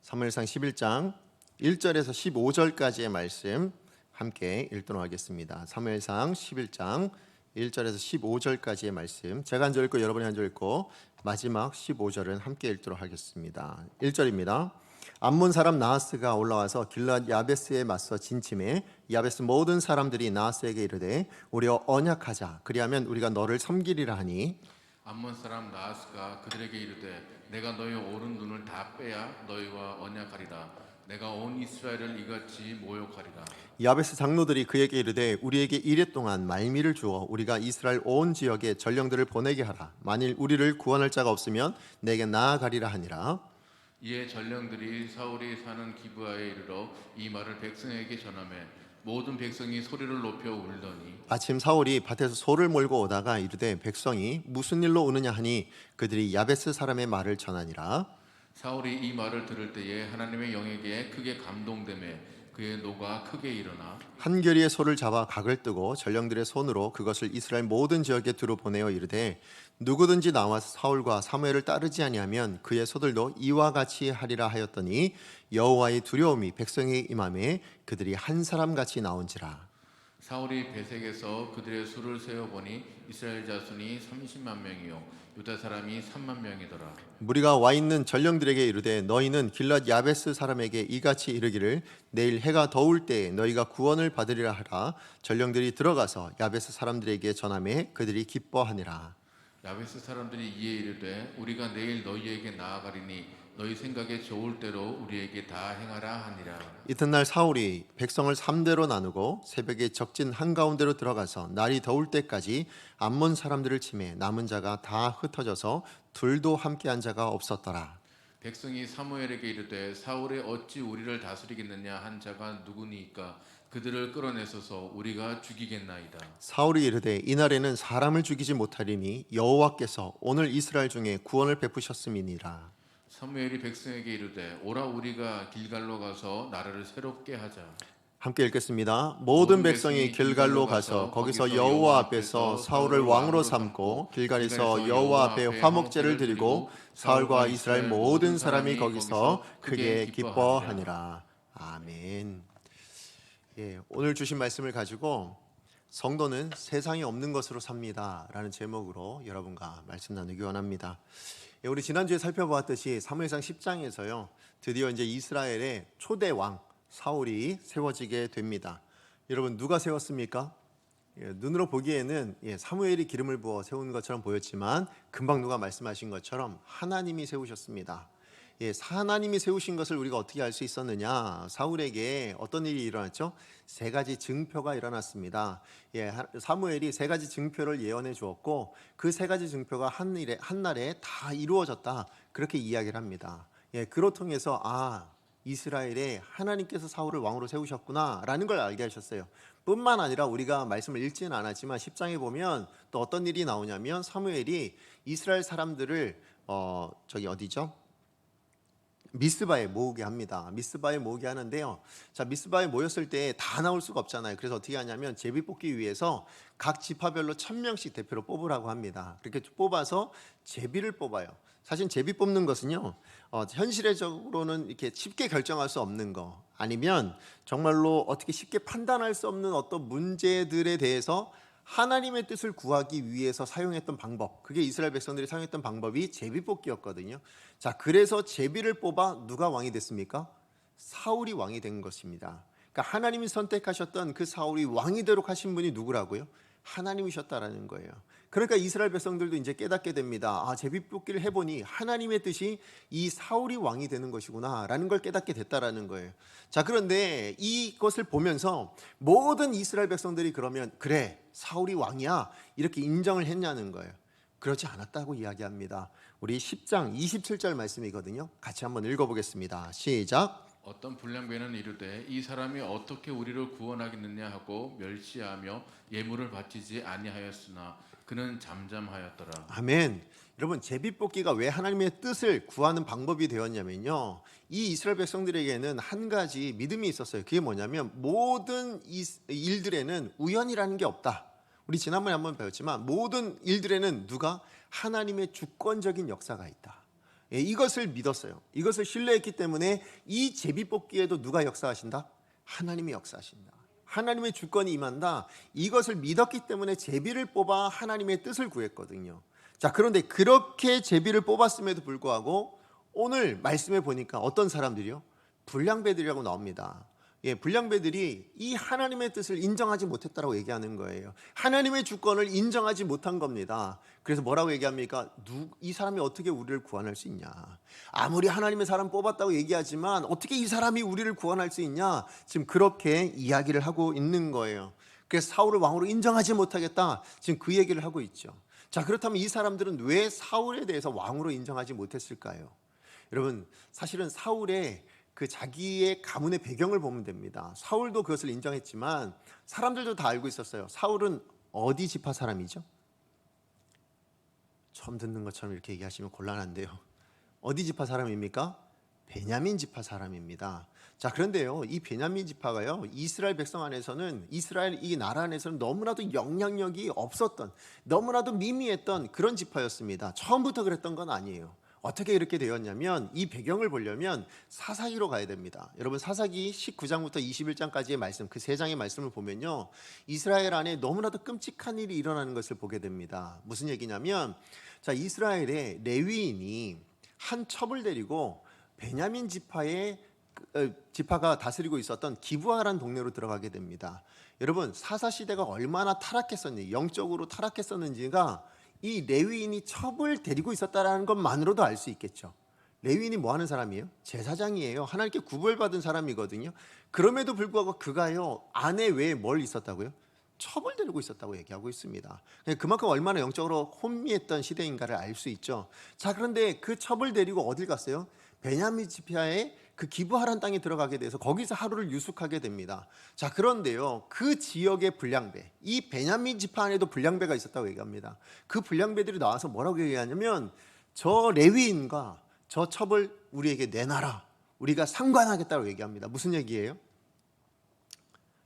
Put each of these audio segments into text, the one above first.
사무엘상 11장 1절에서 15절까지의 말씀 함께 읽도록 하겠습니다. 사무엘상 11장 1절에서 15절까지의 말씀, 제가 한 절 읽고 여러분이 한 절 읽고 마지막 15절은 함께 읽도록 하겠습니다. 1절입니다. 암몬 사람 나하스가 올라와서 길르앗 야베스에 맞서 진침해 야베스 모든 사람들이 나하스에게 이르되 우리와 언약하자, 그리하면 우리가 너를 섬기리라 하니, 암몬 사람 나하스가 그들에게 이르되 내가 너희 오른 눈을 다 빼야 너희와 언약하리라. 내가 온 이스라엘을 이같이 모욕하리라. 야베스 장로들이 그에게 이르되 우리에게 이레 동안 말미를 주어 우리가 이스라엘 온 지역에 전령들을 보내게 하라. 만일 우리를 구원할 자가 없으면 내게 나아가리라 하니라. 이에 전령들이 사울이 사는 기브아에 이르러 이 말을 백성에게 전하매 모든 백성이 소리를 높여 울더니 아침 사울이 밭에서 소를 몰고 오다가 이르되 백성이 무슨 일로 우느냐 하니 그들이 야베스 사람의 말을 전하니라. 사울이 이 말을 들을 때에 하나님의 영에게 크게 감동되매 그의 노가 크게 일어나 한 겨리의 소를 잡아 각을 뜨고 전령들의 손으로 그것을 이스라엘 모든 지역에 두루 보내어 이르되 누구든지 나와서 사울과 사무엘을 따르지 아니하면 그의 소들도 이와 같이 하리라 하였더니 여호와의 두려움이 백성에게 임하매 그들이 한 사람같이 나온지라. 사울이 베색에서 그들의 수를 세어보니 이스라엘 자손이 30만 명이요 유다 사람이 3만 명이더라. 무리가 와 있는 전령들에게 이르되 너희는 길앗 야베스 사람에게 이같이 이르기를 내일 해가 더울 때에 너희가 구원을 받으리라 하라. 전령들이 들어가서 야베스 사람들에게 전하매 그들이 기뻐하니라. 야베스 사람들이 이에 이르되 우리가 내일 너희에게 나아가리니 너희 생각에 좋을 대로 우리에게 다 행하라 하니라. 이튿날 사울이 백성을 3대로 나누고 새벽에 적진 한가운데로 들어가서 날이 더울 때까지 암몬 사람들을 치매 남은 자가 다 흩어져서 둘도 함께한 자가 없었더라. 백성이 사무엘에게 이르되 사울이 어찌 우리를 다스리겠느냐 한 자가 누구니까 그들을 끌어내소서 우리가 죽이겠나이다. 사울이 이르되 이날에는 사람을 죽이지 못하리니 여호와께서 오늘 이스라엘 중에 구원을 베푸셨음이니라. 사무엘이 백성에게 이르되 오라 우리가 길갈로 가서 나라를 새롭게 하자. 함께 읽겠습니다. 모든 백성이 길갈로 가서 거기서 여호와 앞에서 사울을 왕으로 삼고 길갈에서 여호와 앞에 화목제를 드리고 사울과 이스라엘 모든 사람이 거기서 크게 기뻐하니라. 아멘. 오늘 주신 말씀을 가지고 성도는 세상에 없는 것으로 삽니다 라는 제목으로 여러분과 말씀 나누기 원합니다. 우리 지난주에 살펴보았듯이 사무엘상 10장에서요 드디어 이제 이스라엘의 초대 왕 사울이 세워지게 됩니다. 여러분 누가 세웠습니까? 눈으로 보기에는 사무엘이 기름을 부어 세운 것처럼 보였지만 금방 누가 말씀하신 것처럼 하나님이 세우셨습니다. 하나님이 세우신 것을 우리가 어떻게 알 수 있었느냐? 사울에게 어떤 일이 일어났죠? 세 가지 증표가 일어났습니다. 사무엘이 세 가지 증표를 예언해 주었고 그 세 가지 증표가 한 날에 다 이루어졌다, 그렇게 이야기를 합니다. 그로 통해서 이스라엘에 하나님께서 사울을 왕으로 세우셨구나 라는 걸 알게 하셨어요. 뿐만 아니라 우리가 말씀을 읽지는 않았지만 10장에 보면 또 어떤 일이 나오냐면 사무엘이 이스라엘 사람들을 미스바에 모으게 합니다. 미스바에 모으게 하는데요. 자, 미스바에 모였을 때 다 나올 수가 없잖아요. 그래서 어떻게 하냐면 제비 뽑기 위해서 각 지파별로 1000명씩 대표로 뽑으라고 합니다. 그렇게 뽑아서 제비를 뽑아요. 사실 제비 뽑는 것은요, 현실적으로는 이렇게 쉽게 결정할 수 없는 거, 아니면 정말로 어떻게 쉽게 판단할 수 없는 어떤 문제들에 대해서 하나님의 뜻을 구하기 위해서 사용했던 방법, 그게 이스라엘 백성들이 사용했던 방법이 제비뽑기였거든요. 자, 그래서 제비를 뽑아 누가 왕이 됐습니까? 사울이 왕이 된 것입니다. 그러니까 하나님이 선택하셨던 그 사울이 왕이 되도록 하신 분이 누구라고요? 하나님이셨다라는 거예요. 그러니까 이스라엘 백성들도 이제 깨닫게 됩니다. 제비뽑기를 해보니 하나님의 뜻이 이 사울이 왕이 되는 것이구나 라는 걸 깨닫게 됐다라는 거예요. 자, 그런데 이것을 보면서 모든 이스라엘 백성들이 그러면 그래 사울이 왕이야 이렇게 인정을 했냐는 거예요. 그렇지 않았다고 이야기합니다. 우리 10장 27절 말씀이거든요. 같이 한번 읽어보겠습니다. 시작. 어떤 불량배는 이르되 이 사람이 어떻게 우리를 구원하겠느냐 하고 멸시하며 예물을 바치지 아니하였으나 그는 잠잠하였더라. 아멘. 여러분, 제비뽑기가 왜 하나님의 뜻을 구하는 방법이 되었냐면요, 이 이스라엘 백성들에게는 한 가지 믿음이 있었어요. 그게 뭐냐면 모든 일들에는 우연이라는 게 없다. 우리 지난번에 한번 배웠지만 모든 일들에는 누가 하나님의 주권적인 역사가 있다. 예, 이것을 믿었어요. 이것을 신뢰했기 때문에 이 제비뽑기에도 누가 역사하신다? 하나님이 역사하신다. 하나님의 주권이 임한다. 이것을 믿었기 때문에 제비를 뽑아 하나님의 뜻을 구했거든요. 자, 그런데 그렇게 제비를 뽑았음에도 불구하고 오늘 말씀에 보니까 어떤 사람들이요? 불량배들이라고 나옵니다. 예, 불량배들이 이 하나님의 뜻을 인정하지 못했다라고 얘기하는 거예요. 하나님의 주권을 인정하지 못한 겁니다. 그래서 뭐라고 얘기합니까? 이 사람이 어떻게 우리를 구원할 수 있냐? 아무리 하나님의 사람 뽑았다고 얘기하지만 어떻게 이 사람이 우리를 구원할 수 있냐? 지금 그렇게 이야기를 하고 있는 거예요. 그래서 사울을 왕으로 인정하지 못하겠다. 지금 그 얘기를 하고 있죠. 자, 그렇다면 이 사람들은 왜 사울에 대해서 왕으로 인정하지 못했을까요? 여러분, 사실은 사울의 그 자기의 가문의 배경을 보면 됩니다. 사울도 그것을 인정했지만 사람들도 다 알고 있었어요. 사울은 어디 지파 사람이죠? 처음 듣는 것처럼 이렇게 얘기하시면 곤란한데요. 어디 지파 사람입니까? 베냐민 지파 사람입니다. 자, 그런데요, 이 베냐민 지파가요, 이스라엘 백성 안에서는, 이스라엘 이 나라 안에서는 너무나도 영향력이 없었던, 너무나도 미미했던 그런 지파였습니다. 처음부터 그랬던 건 아니에요. 어떻게 이렇게 되었냐면 이 배경을 보려면 사사기로 가야 됩니다. 여러분, 사사기 19장부터 21장까지의 말씀, 그 세 장의 말씀을 보면요, 이스라엘 안에 너무나도 끔찍한 일이 일어나는 것을 보게 됩니다. 무슨 얘기냐면, 자, 이스라엘의 레위인이 한 첩을 데리고 베냐민 지파가 다스리고 있었던 기브아라는 동네로 들어가게 됩니다. 여러분, 사사 시대가 얼마나 타락했었는지, 영적으로 타락했었는지가 이 레위인이 첩을 데리고 있었다는 것만으로도 알 수 있겠죠. 레위인이 뭐 하는 사람이에요? 제사장이에요. 하나님께 구별받은 사람이거든요. 그럼에도 불구하고 그가요, 아내 외에 뭘 있었다고요? 첩을 데리고 있었다고 얘기하고 있습니다. 그만큼 얼마나 영적으로 혼미했던 시대인가를 알 수 있죠. 자, 그런데 그 첩을 데리고 어딜 갔어요? 베냐민 지파의 그 기브하란 땅에 들어가게 돼서 거기서 하루를 유숙하게 됩니다. 자, 그런데요, 그 지역의 불량배, 이 베냐민 지파 안에도 불량배가 있었다고 얘기합니다. 그 불량배들이 나와서 뭐라고 얘기하냐면, 저 레위인과 저 첩을 우리에게 내놔라, 우리가 상관하겠다고 얘기합니다. 무슨 얘기예요?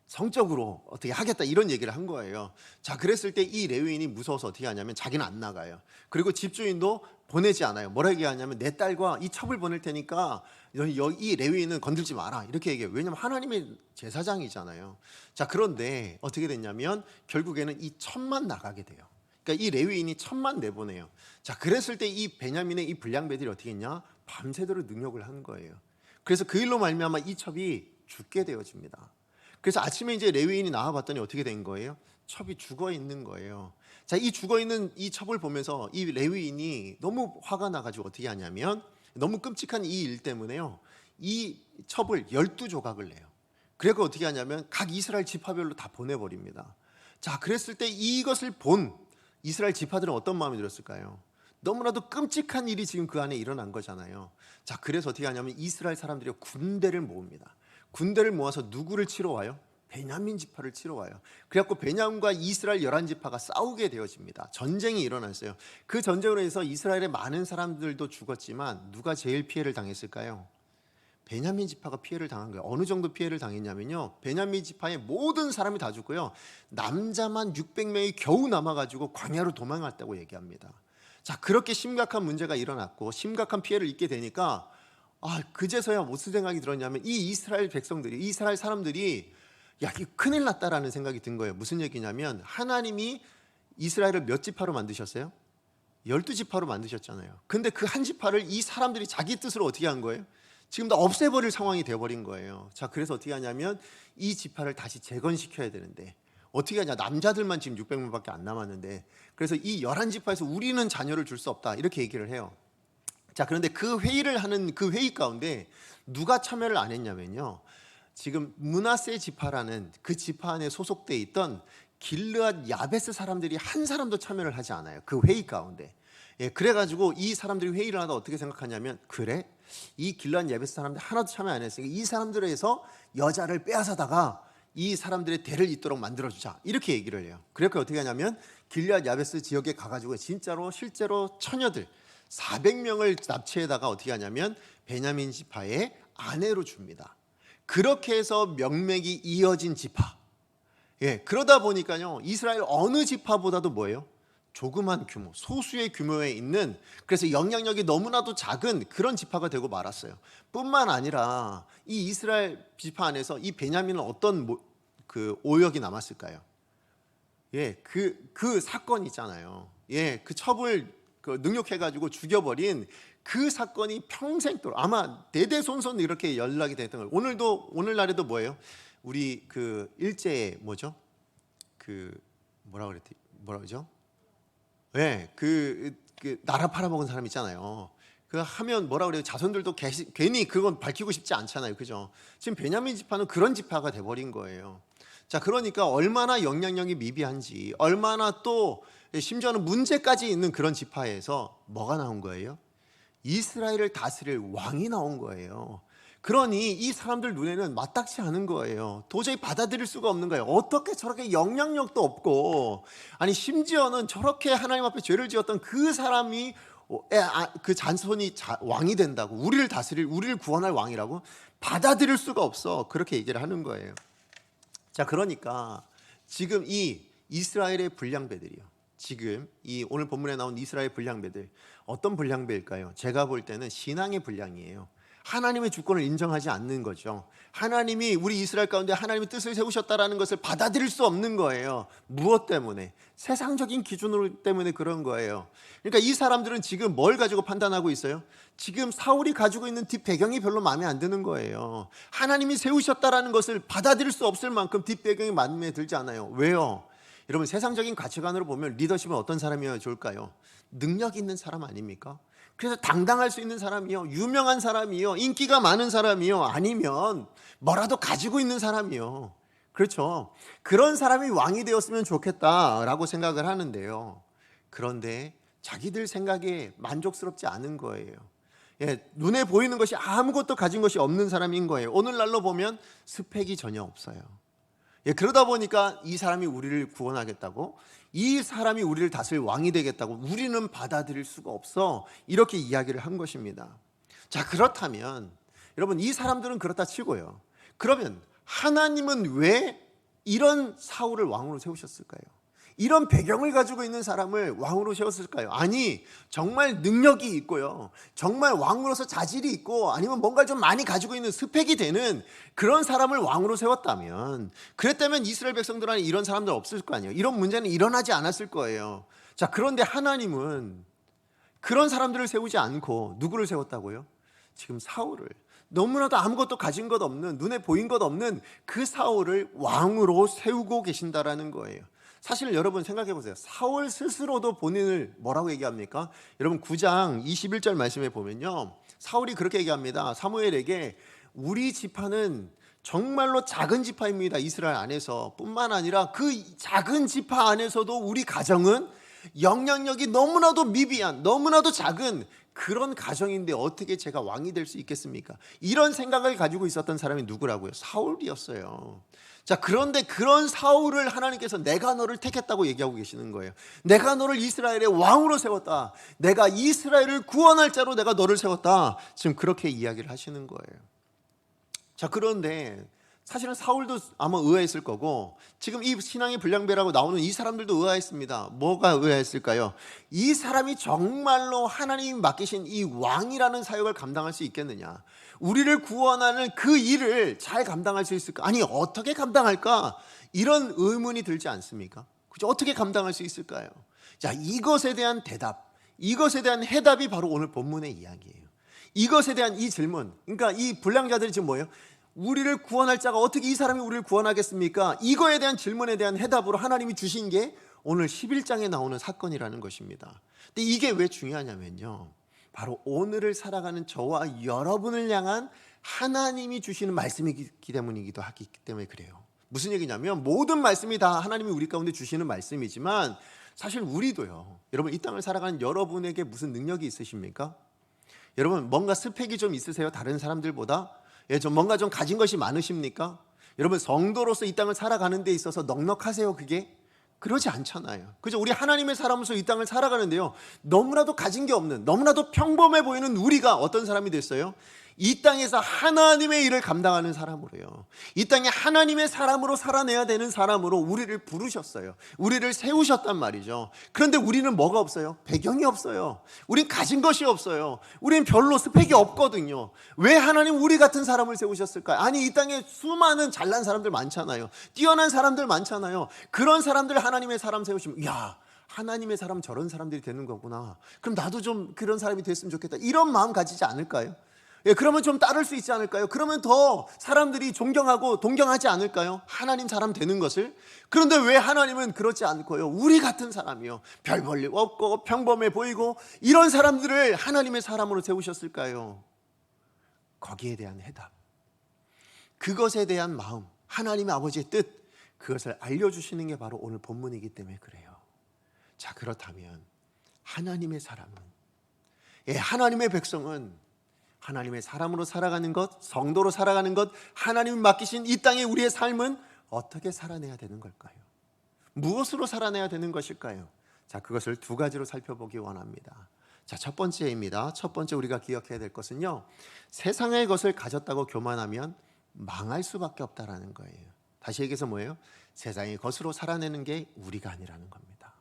성적으로 어떻게 하겠다, 이런 얘기를 한 거예요. 자, 그랬을 때 이 레위인이 무서워서 어떻게 하냐면 자기는 안 나가요. 그리고 집주인도 보내지 않아요. 뭐라 얘기하냐면, 내 딸과 이 첩을 보낼 테니까 이 레위인은 건들지 마라, 이렇게 얘기해요. 왜냐하면 하나님의 제사장이잖아요. 자, 그런데 어떻게 됐냐면 결국에는 이 첩만 나가게 돼요. 그러니까 이 레위인이 첩만 내보내요. 자, 그랬을 때 이 베냐민의 이 불량배들이 어떻게 했냐? 밤새도록 능욕을 하는 거예요. 그래서 그 일로 말미암아 이 첩이 죽게 되어집니다. 그래서 아침에 이제 레위인이 나와봤더니 어떻게 된 거예요? 첩이 죽어 있는 거예요. 자, 이 죽어 있는 이 첩을 보면서 이 레위인이 너무 화가 나가지고 어떻게 하냐면, 너무 끔찍한 이 일 때문에요, 이 첩을 12조각을 내요. 그래서 어떻게 하냐면 각 이스라엘 지파별로 다 보내버립니다. 자, 그랬을 때 이것을 본 이스라엘 지파들은 어떤 마음이 들었을까요? 너무나도 끔찍한 일이 지금 그 안에 일어난 거잖아요. 자, 그래서 어떻게 하냐면 이스라엘 사람들이 군대를 모읍니다. 군대를 모아서 누구를 치러 와요? 베냐민 지파를 치러 와요. 그래갖고 베냐민과 이스라엘 11지파가 싸우게 되어집니다. 전쟁이 일어났어요. 그 전쟁으로 해서 이스라엘의 많은 사람들도 죽었지만 누가 제일 피해를 당했을까요? 베냐민 지파가 피해를 당한 거예요. 어느 정도 피해를 당했냐면요, 베냐민 지파의 모든 사람이 다 죽고요, 남자만 600명이 겨우 남아가지고 광야로 도망갔다고 얘기합니다. 자, 그렇게 심각한 문제가 일어났고 심각한 피해를 입게 되니까, 그제서야 무슨 생각이 들었냐면, 이 이스라엘 백성들이, 이스라엘 사람들이, 야, 이거 큰일 났다라는 생각이 든 거예요. 무슨 얘기냐면, 하나님이 이스라엘을 몇 지파로 만드셨어요? 12지파로 만드셨잖아요. 근데 그 한 지파를 이 사람들이 자기 뜻으로 어떻게 한 거예요? 지금 다 없애버릴 상황이 되어버린 거예요. 자, 그래서 어떻게 하냐면 이 지파를 다시 재건시켜야 되는데 어떻게 하냐, 남자들만 지금 600명밖에 안 남았는데, 그래서 이 11지파에서 우리는 자녀를 줄 수 없다, 이렇게 얘기를 해요. 자, 그런데 그 회의를 하는 그 회의 가운데 누가 참여를 안 했냐면요, 지금 므낫세 지파라는 그 지파 안에 소속돼 있던 길르앗 야베스 사람들이 한 사람도 참여를 하지 않아요, 그 회의 가운데. 예, 그래가지고 이 사람들이 회의를 하다 어떻게 생각하냐면, 그래? 이 길르앗 야베스 사람들 하나도 참여 안 했으니까 이 사람들에서 여자를 빼앗아다가 이 사람들의 대를 잇도록 만들어주자, 이렇게 얘기를 해요. 그래서 어떻게 하냐면 길르앗 야베스 지역에 가가지고 진짜로 실제로 처녀들 400명을 납치해다가 어떻게 하냐면 베냐민 지파의 아내로 줍니다. 그렇게 해서 명맥이 이어진 지파. 예, 그러다 보니까요, 이스라엘 어느 지파보다도 뭐예요? 조그만 규모, 소수의 규모에 있는, 그래서 영향력이 너무나도 작은 그런 지파가 되고 말았어요. 뿐만 아니라 이 이스라엘 지파 안에서 이 베냐민은 어떤 그 오역이 남았을까요? 예, 그 사건 있잖아요. 예, 그 첩을 능욕해가지고 죽여버린 그 사건이 평생도록 아마 대대손손 이렇게 연락이 됐던 거예요. 오늘날에도 뭐예요? 우리 그 일제에 뭐죠? 그 뭐라 그러죠? 예, 그 나라 팔아먹은 사람 있잖아요. 그 하면 뭐라 그래요? 자손들도 괜히 그건 밝히고 싶지 않잖아요, 그죠? 지금 베냐민 지파는 그런 지파가 돼버린 거예요. 자, 그러니까 얼마나 영향력이 미비한지, 얼마나 또 심지어는 문제까지 있는 그런 지파에서 뭐가 나온 거예요? 이스라엘을 다스릴 왕이 나온 거예요. 그러니 이 사람들 눈에는 마땅치 않은 거예요. 도저히 받아들일 수가 없는 거예요. 어떻게 저렇게 영향력도 없고, 아니 심지어는 저렇게 하나님 앞에 죄를 지었던 그 사람이 그 잔손이 왕이 된다고, 우리를 다스릴, 우리를 구원할 왕이라고 받아들일 수가 없어. 그렇게 얘기를 하는 거예요. 자, 그러니까 지금 이 이스라엘의 불량배들이요, 지금 이 오늘 본문에 나온 이스라엘 불량배들, 어떤 불량배일까요? 제가 볼 때는 신앙의 불량이에요. 하나님의 주권을 인정하지 않는 거죠. 하나님이 우리 이스라엘 가운데 하나님의 뜻을 세우셨다라는 것을 받아들일 수 없는 거예요. 무엇 때문에? 세상적인 기준으로 때문에 그런 거예요. 그러니까 이 사람들은 지금 뭘 가지고 판단하고 있어요? 지금 사울이 가지고 있는 뒷배경이 별로 마음에 안 드는 거예요. 하나님이 세우셨다라는 것을 받아들일 수 없을 만큼 뒷배경이 마음에 들지 않아요. 왜요? 여러분, 세상적인 가치관으로 보면 리더십은 어떤 사람이어야 좋을까요? 능력 있는 사람 아닙니까? 그래서 당당할 수 있는 사람이요, 유명한 사람이요, 인기가 많은 사람이요, 아니면 뭐라도 가지고 있는 사람이요. 그렇죠. 그런 사람이 왕이 되었으면 좋겠다라고 생각을 하는데요. 그런데 자기들 생각에 만족스럽지 않은 거예요. 예, 눈에 보이는 것이 아무것도 가진 것이 없는 사람인 거예요. 오늘날로 보면 스펙이 전혀 없어요. 예, 그러다 보니까 이 사람이 우리를 구원하겠다고, 이 사람이 우리를 다스릴 왕이 되겠다고 우리는 받아들일 수가 없어, 이렇게 이야기를 한 것입니다. 자, 그렇다면 여러분, 이 사람들은 그렇다 치고요, 그러면 하나님은 왜 이런 사울을 왕으로 세우셨을까요? 이런 배경을 가지고 있는 사람을 왕으로 세웠을까요? 아니, 정말 능력이 있고요, 정말 왕으로서 자질이 있고, 아니면 뭔가 좀 많이 가지고 있는 스펙이 되는 그런 사람을 왕으로 세웠다면, 그랬다면 이스라엘 백성들 안에 이런 사람들 없을 거 아니에요. 이런 문제는 일어나지 않았을 거예요. 자, 그런데 하나님은 그런 사람들을 세우지 않고 누구를 세웠다고요? 지금 사울을, 너무나도 아무것도 가진 것 없는, 눈에 보인 것 없는 그 사울을 왕으로 세우고 계신다라는 거예요. 사실 여러분 생각해 보세요. 사울 스스로도 본인을 뭐라고 얘기합니까? 여러분 9장 21절 말씀에 보면요, 사울이 그렇게 얘기합니다. 사무엘에게 우리 지파는 정말로 작은 지파입니다. 이스라엘 안에서 뿐만 아니라 그 작은 지파 안에서도 우리 가정은 영향력이 너무나도 미비한, 너무나도 작은 그런 가정인데 어떻게 제가 왕이 될 수 있겠습니까? 이런 생각을 가지고 있었던 사람이 누구라고요? 사울이었어요. 자, 그런데 그런 사울을 하나님께서 내가 너를 택했다고 얘기하고 계시는 거예요. 내가 너를 이스라엘의 왕으로 세웠다, 내가 이스라엘을 구원할 자로 내가 너를 세웠다, 지금 그렇게 이야기를 하시는 거예요. 자, 그런데 사실은 사울도 아마 의아했을 거고, 지금 이 신앙의 불량배라고 나오는 이 사람들도 의아했습니다. 뭐가 의아했을까요? 이 사람이 정말로 하나님이 맡기신 이 왕이라는 사역을 감당할 수 있겠느냐, 우리를 구원하는 그 일을 잘 감당할 수 있을까? 아니, 어떻게 감당할까? 이런 의문이 들지 않습니까? 그죠? 어떻게 감당할 수 있을까요? 자, 이것에 대한 대답, 이것에 대한 해답이 바로 오늘 본문의 이야기예요. 이것에 대한 이 질문, 그러니까 이 불량자들이 지금 뭐예요? 우리를 구원할 자가 어떻게 이 사람이 우리를 구원하겠습니까? 이거에 대한 질문에 대한 해답으로 하나님이 주신 게 오늘 11장에 나오는 사건이라는 것입니다. 근데 이게 왜 중요하냐면요, 바로 오늘을 살아가는 저와 여러분을 향한 하나님이 주시는 말씀이기 때문이기도 하기 때문에 그래요. 무슨 얘기냐면, 모든 말씀이 다 하나님이 우리 가운데 주시는 말씀이지만 사실 우리도요, 여러분 이 땅을 살아가는 여러분에게 무슨 능력이 있으십니까? 여러분 뭔가 스펙이 좀 있으세요? 다른 사람들보다? 예, 좀 뭔가 좀 가진 것이 많으십니까? 여러분 성도로서 이 땅을 살아가는 데 있어서 넉넉하세요? 그게? 그러지 않잖아요. 그죠? 우리 하나님의 사람으로서 이 땅을 살아가는데요, 너무나도 가진 게 없는, 너무나도 평범해 보이는 우리가 어떤 사람이 됐어요? 이 땅에서 하나님의 일을 감당하는 사람으로요. 이 땅에 하나님의 사람으로 살아내야 되는 사람으로 우리를 부르셨어요. 우리를 세우셨단 말이죠. 그런데 우리는 뭐가 없어요? 배경이 없어요. 우린 가진 것이 없어요. 우린 별로 스펙이 없거든요. 왜 하나님 우리 같은 사람을 세우셨을까요? 아니, 이 땅에 수많은 잘난 사람들 많잖아요. 뛰어난 사람들 많잖아요. 그런 사람들 하나님의 사람 세우시면, 야, 하나님의 사람 저런 사람들이 되는 거구나. 그럼 나도 좀 그런 사람이 됐으면 좋겠다. 이런 마음 가지지 않을까요? 예, 그러면 좀 따를 수 있지 않을까요? 그러면 더 사람들이 존경하고 동경하지 않을까요? 하나님 사람 되는 것을. 그런데 왜 하나님은 그렇지 않고요? 우리 같은 사람이요, 별 볼 일 없고 평범해 보이고 이런 사람들을 하나님의 사람으로 세우셨을까요? 거기에 대한 해답, 그것에 대한 마음, 하나님의 아버지의 뜻, 그것을 알려주시는 게 바로 오늘 본문이기 때문에 그래요. 자, 그렇다면 하나님의 사람은, 예, 하나님의 백성은 하나님의 사람으로 살아가는 것, 성도로 살아가는 것, 하나님이 맡기신 이 땅에 우리의 삶은 어떻게 살아내야 되는 걸까요? 무엇으로 살아내야 되는 것일까요? 자, 그것을 두 가지로 살펴보기 원합니다. 자, 첫 번째입니다. 첫 번째 우리가 기억해야 될 것은요, 세상의 것을 가졌다고 교만하면 망할 수밖에 없다라는 거예요. 다시 얘기해서 뭐예요? 세상의 것으로 살아내는 게 우리가 아니라는 겁니다.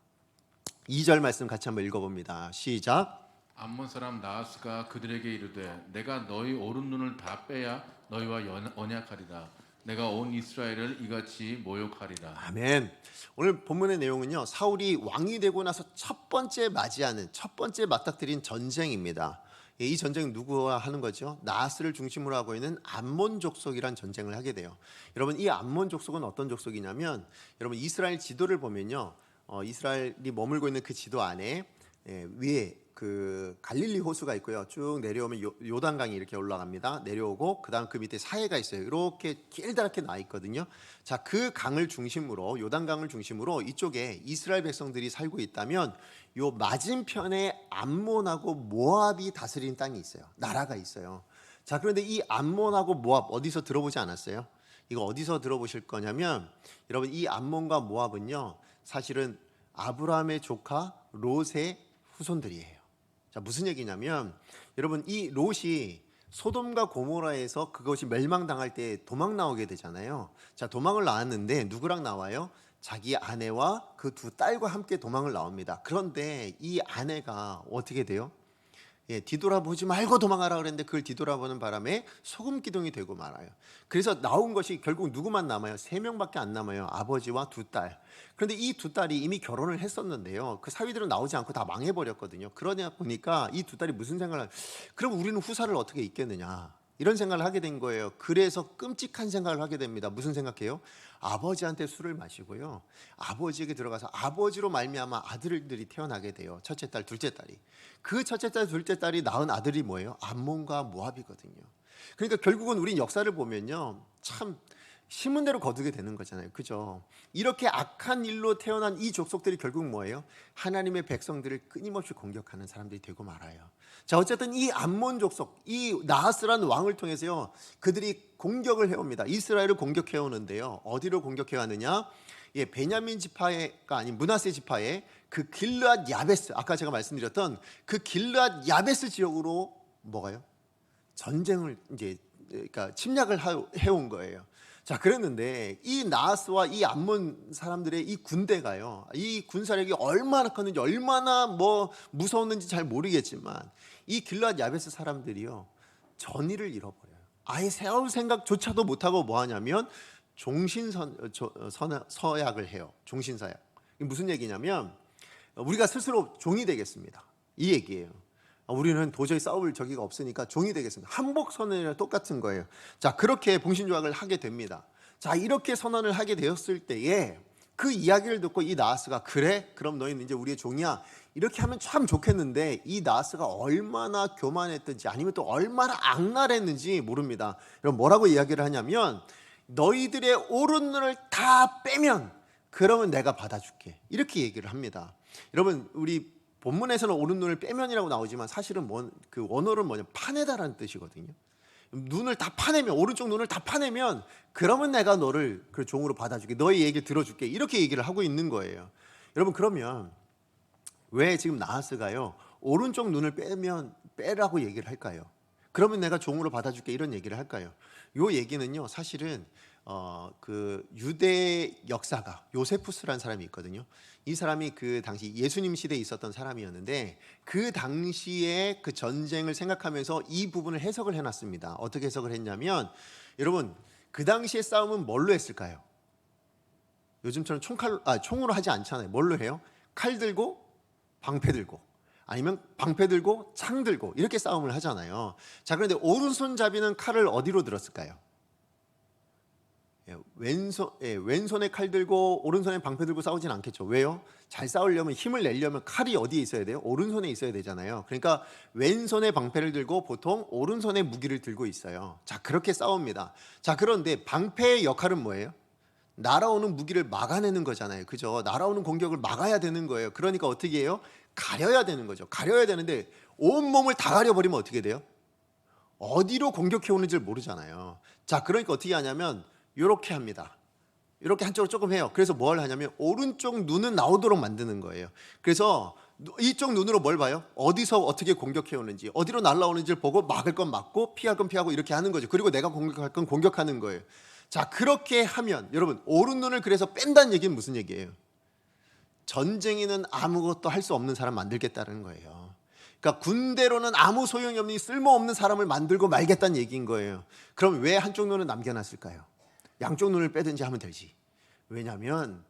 2절 말씀 같이 한번 읽어봅니다. 시작. 암몬 사람 나하스가 그들에게 이르되 내가 너희 오른 눈을 다 빼야 너희와 언약하리라. 내가 온 이스라엘을 이같이 모욕하리라. 아멘. 오늘 본문의 내용은요, 사울이 왕이 되고 나서 첫 번째 맞이하는, 첫 번째 맞닥뜨린 전쟁입니다. 이 전쟁은 누구와 하는 거죠? 나하스를 중심으로 하고 있는 암몬 족속이란 전쟁을 하게 돼요. 여러분, 이 암몬 족속은 어떤 족속이냐면, 여러분 이스라엘 지도를 보면요, 이스라엘이 머물고 있는 그 지도 안에 위에 그 갈릴리 호수가 있고요. 쭉 내려오면 요단강이 이렇게 올라갑니다. 내려오고 그다음 그 밑에 사해가 있어요. 이렇게 길다랗게 나 있거든요. 자, 그 강을 중심으로, 요단강을 중심으로 이쪽에 이스라엘 백성들이 살고 있다면, 요 맞은편에 암몬하고 모압이 다스린 땅이 있어요. 나라가 있어요. 자, 그런데 이 암몬하고 모압 어디서 들어보지 않았어요? 이거 어디서 들어보실 거냐면, 여러분 이 암몬과 모압은요, 사실은 아브라함의 조카 롯의 후손들이에요. 자, 무슨 얘기냐면, 여러분 이 롯이 소돔과 고모라에서 그것이 멸망당할 때 도망 나오게 되잖아요. 자, 도망을 나왔는데 누구랑 나와요? 자기 아내와 그 두 딸과 함께 도망을 나옵니다. 그런데 이 아내가 어떻게 돼요? 예, 뒤돌아보지 말고 도망하라 그랬는데 그걸 뒤돌아보는 바람에 소금 기둥이 되고 말아요. 그래서 나온 것이 결국 누구만 남아요? 3명밖에 안 남아요. 아버지와 두 딸. 그런데 이 두 딸이 이미 결혼을 했었는데요, 그 사위들은 나오지 않고 다 망해버렸거든요. 그러냐 보니까 이 두 딸이 무슨 생각을 그럼 우리는 후사를 어떻게 잇겠느냐, 이런 생각을 하게 된 거예요. 그래서 끔찍한 생각을 하게 됩니다. 무슨 생각해요? 아버지한테 술을 마시고요, 아버지에게 들어가서 아버지로 말미암아 아들들이 태어나게 돼요. 첫째 딸, 둘째 딸이. 그 첫째 딸, 둘째 딸이 낳은 아들이 뭐예요? 암몬과 모압이거든요. 그러니까 결국은 우린 역사를 보면요, 참 심은 대로 거두게 되는 거잖아요. 그죠? 이렇게 악한 일로 태어난 이 족속들이 결국 뭐예요? 하나님의 백성들을 끊임없이 공격하는 사람들이 되고 말아요. 자, 어쨌든 이 암몬 족속, 이 나하스라는 왕을 통해서요, 그들이 공격을 해옵니다. 이스라엘을 공격해 오는데요, 어디로 공격해 왔느냐? 예, 베냐민 지파가 아닌 므낫세 지파의 그 길르앗 야베스, 아까 제가 말씀드렸던 그 길르앗 야베스 지역으로 뭐가요? 전쟁을 이제, 그러니까 침략을 해온 거예요. 자, 그랬는데 이 나하스와 이 암몬 사람들의 이 군대가요, 이 군사력이 얼마나 컸는지, 얼마나 뭐 무서웠는지 잘 모르겠지만, 이 길르앗 야베스 사람들이요, 전의를 잃어버려요. 아예 세울 생각조차도 못하고 뭐 하냐면 종신서약을 해요. 종신서약. 이게 무슨 얘기냐면, 우리가 스스로 종이 되겠습니다, 이 얘기예요. 우리는 도저히 싸울 저기가 없으니까 종이 되겠습니다. 한복선언이랑 똑같은 거예요. 자, 그렇게 봉신조약을 하게 됩니다. 자, 이렇게 선언을 하게 되었을 때에 그 이야기를 듣고 이 나하스가, 그래? 그럼 너희는 이제 우리의 종이야, 이렇게 하면 참 좋겠는데, 이 나하스가 얼마나 교만했든지 아니면 또 얼마나 악랄했는지 모릅니다. 여러분 뭐라고 이야기를 하냐면, 너희들의 옳은 눈을 다 빼면 그러면 내가 받아줄게, 이렇게 얘기를 합니다. 여러분 우리 본문에서는 옳은 눈을 빼면이라고 나오지만 사실은 그 원어는 뭐냐, 파내다라는 뜻이거든요. 눈을 다 파내면, 오른쪽 눈을 다 파내면 그러면 내가 너를 그 종으로 받아줄게, 너의 얘기를 들어줄게, 이렇게 얘기를 하고 있는 거예요. 여러분 그러면 왜 지금 나하스가요, 오른쪽 눈을 빼라고 얘기를 할까요? 그러면 내가 종으로 받아줄게 이런 얘기를 할까요? 요 얘기는요 사실은 그 유대 역사가 요세푸스라는 사람이 있거든요. 이 사람이 그 당시 예수님 시대에 있었던 사람이었는데 그 당시에 그 전쟁을 생각하면서 이 부분을 해석을 해놨습니다. 어떻게 해석을 했냐면 여러분 그 당시의 싸움은 뭘로 했을까요? 요즘처럼 총으로 하지 않잖아요. 뭘로 해요? 칼 들고 방패 들고 아니면 방패 들고 창 들고 이렇게 싸움을 하잖아요. 자, 그런데 오른손잡이는 칼을 어디로 들었을까요? 왼손에 칼 들고 오른손에 방패 들고 싸우진 않겠죠. 왜요? 잘 싸우려면 힘을 내려면 칼이 어디에 있어야 돼요? 오른손에 있어야 되잖아요. 그러니까 왼손에 방패를 들고 보통 오른손에 무기를 들고 있어요. 자, 그렇게 싸웁니다. 자, 그런데 방패의 역할은 뭐예요? 날아오는 무기를 막아내는 거잖아요. 그죠? 날아오는 공격을 막아야 되는 거예요. 그러니까 어떻게 해요? 가려야 되는 거죠. 가려야 되는데 온몸을 다 가려버리면 어떻게 돼요? 어디로 공격해 오는지 모르잖아요. 자, 그러니까 어떻게 하냐면 이렇게 합니다. 이렇게 한쪽으로 조금 해요. 그래서 뭘 하냐면 오른쪽 눈은 나오도록 만드는 거예요. 그래서 이쪽 눈으로 뭘 봐요? 어디서 어떻게 공격해 오는지, 어디로 날아오는지를 보고 막을 건 막고 피할 건 피하고 이렇게 하는 거죠. 그리고 내가 공격할 건 공격하는 거예요. 자, 그렇게 하면 여러분 오른 눈을 그래서 뺀다는 얘기는 무슨 얘기예요? 전쟁에는 아무것도 할 수 없는 사람 만들겠다는 거예요. 그러니까 군대로는 아무 소용이 없는 쓸모없는 사람을 만들고 말겠다는 얘기인 거예요. 그럼 왜 한쪽 눈을 남겨놨을까요? 양쪽 눈을 빼든지 하면 되지. 왜냐하면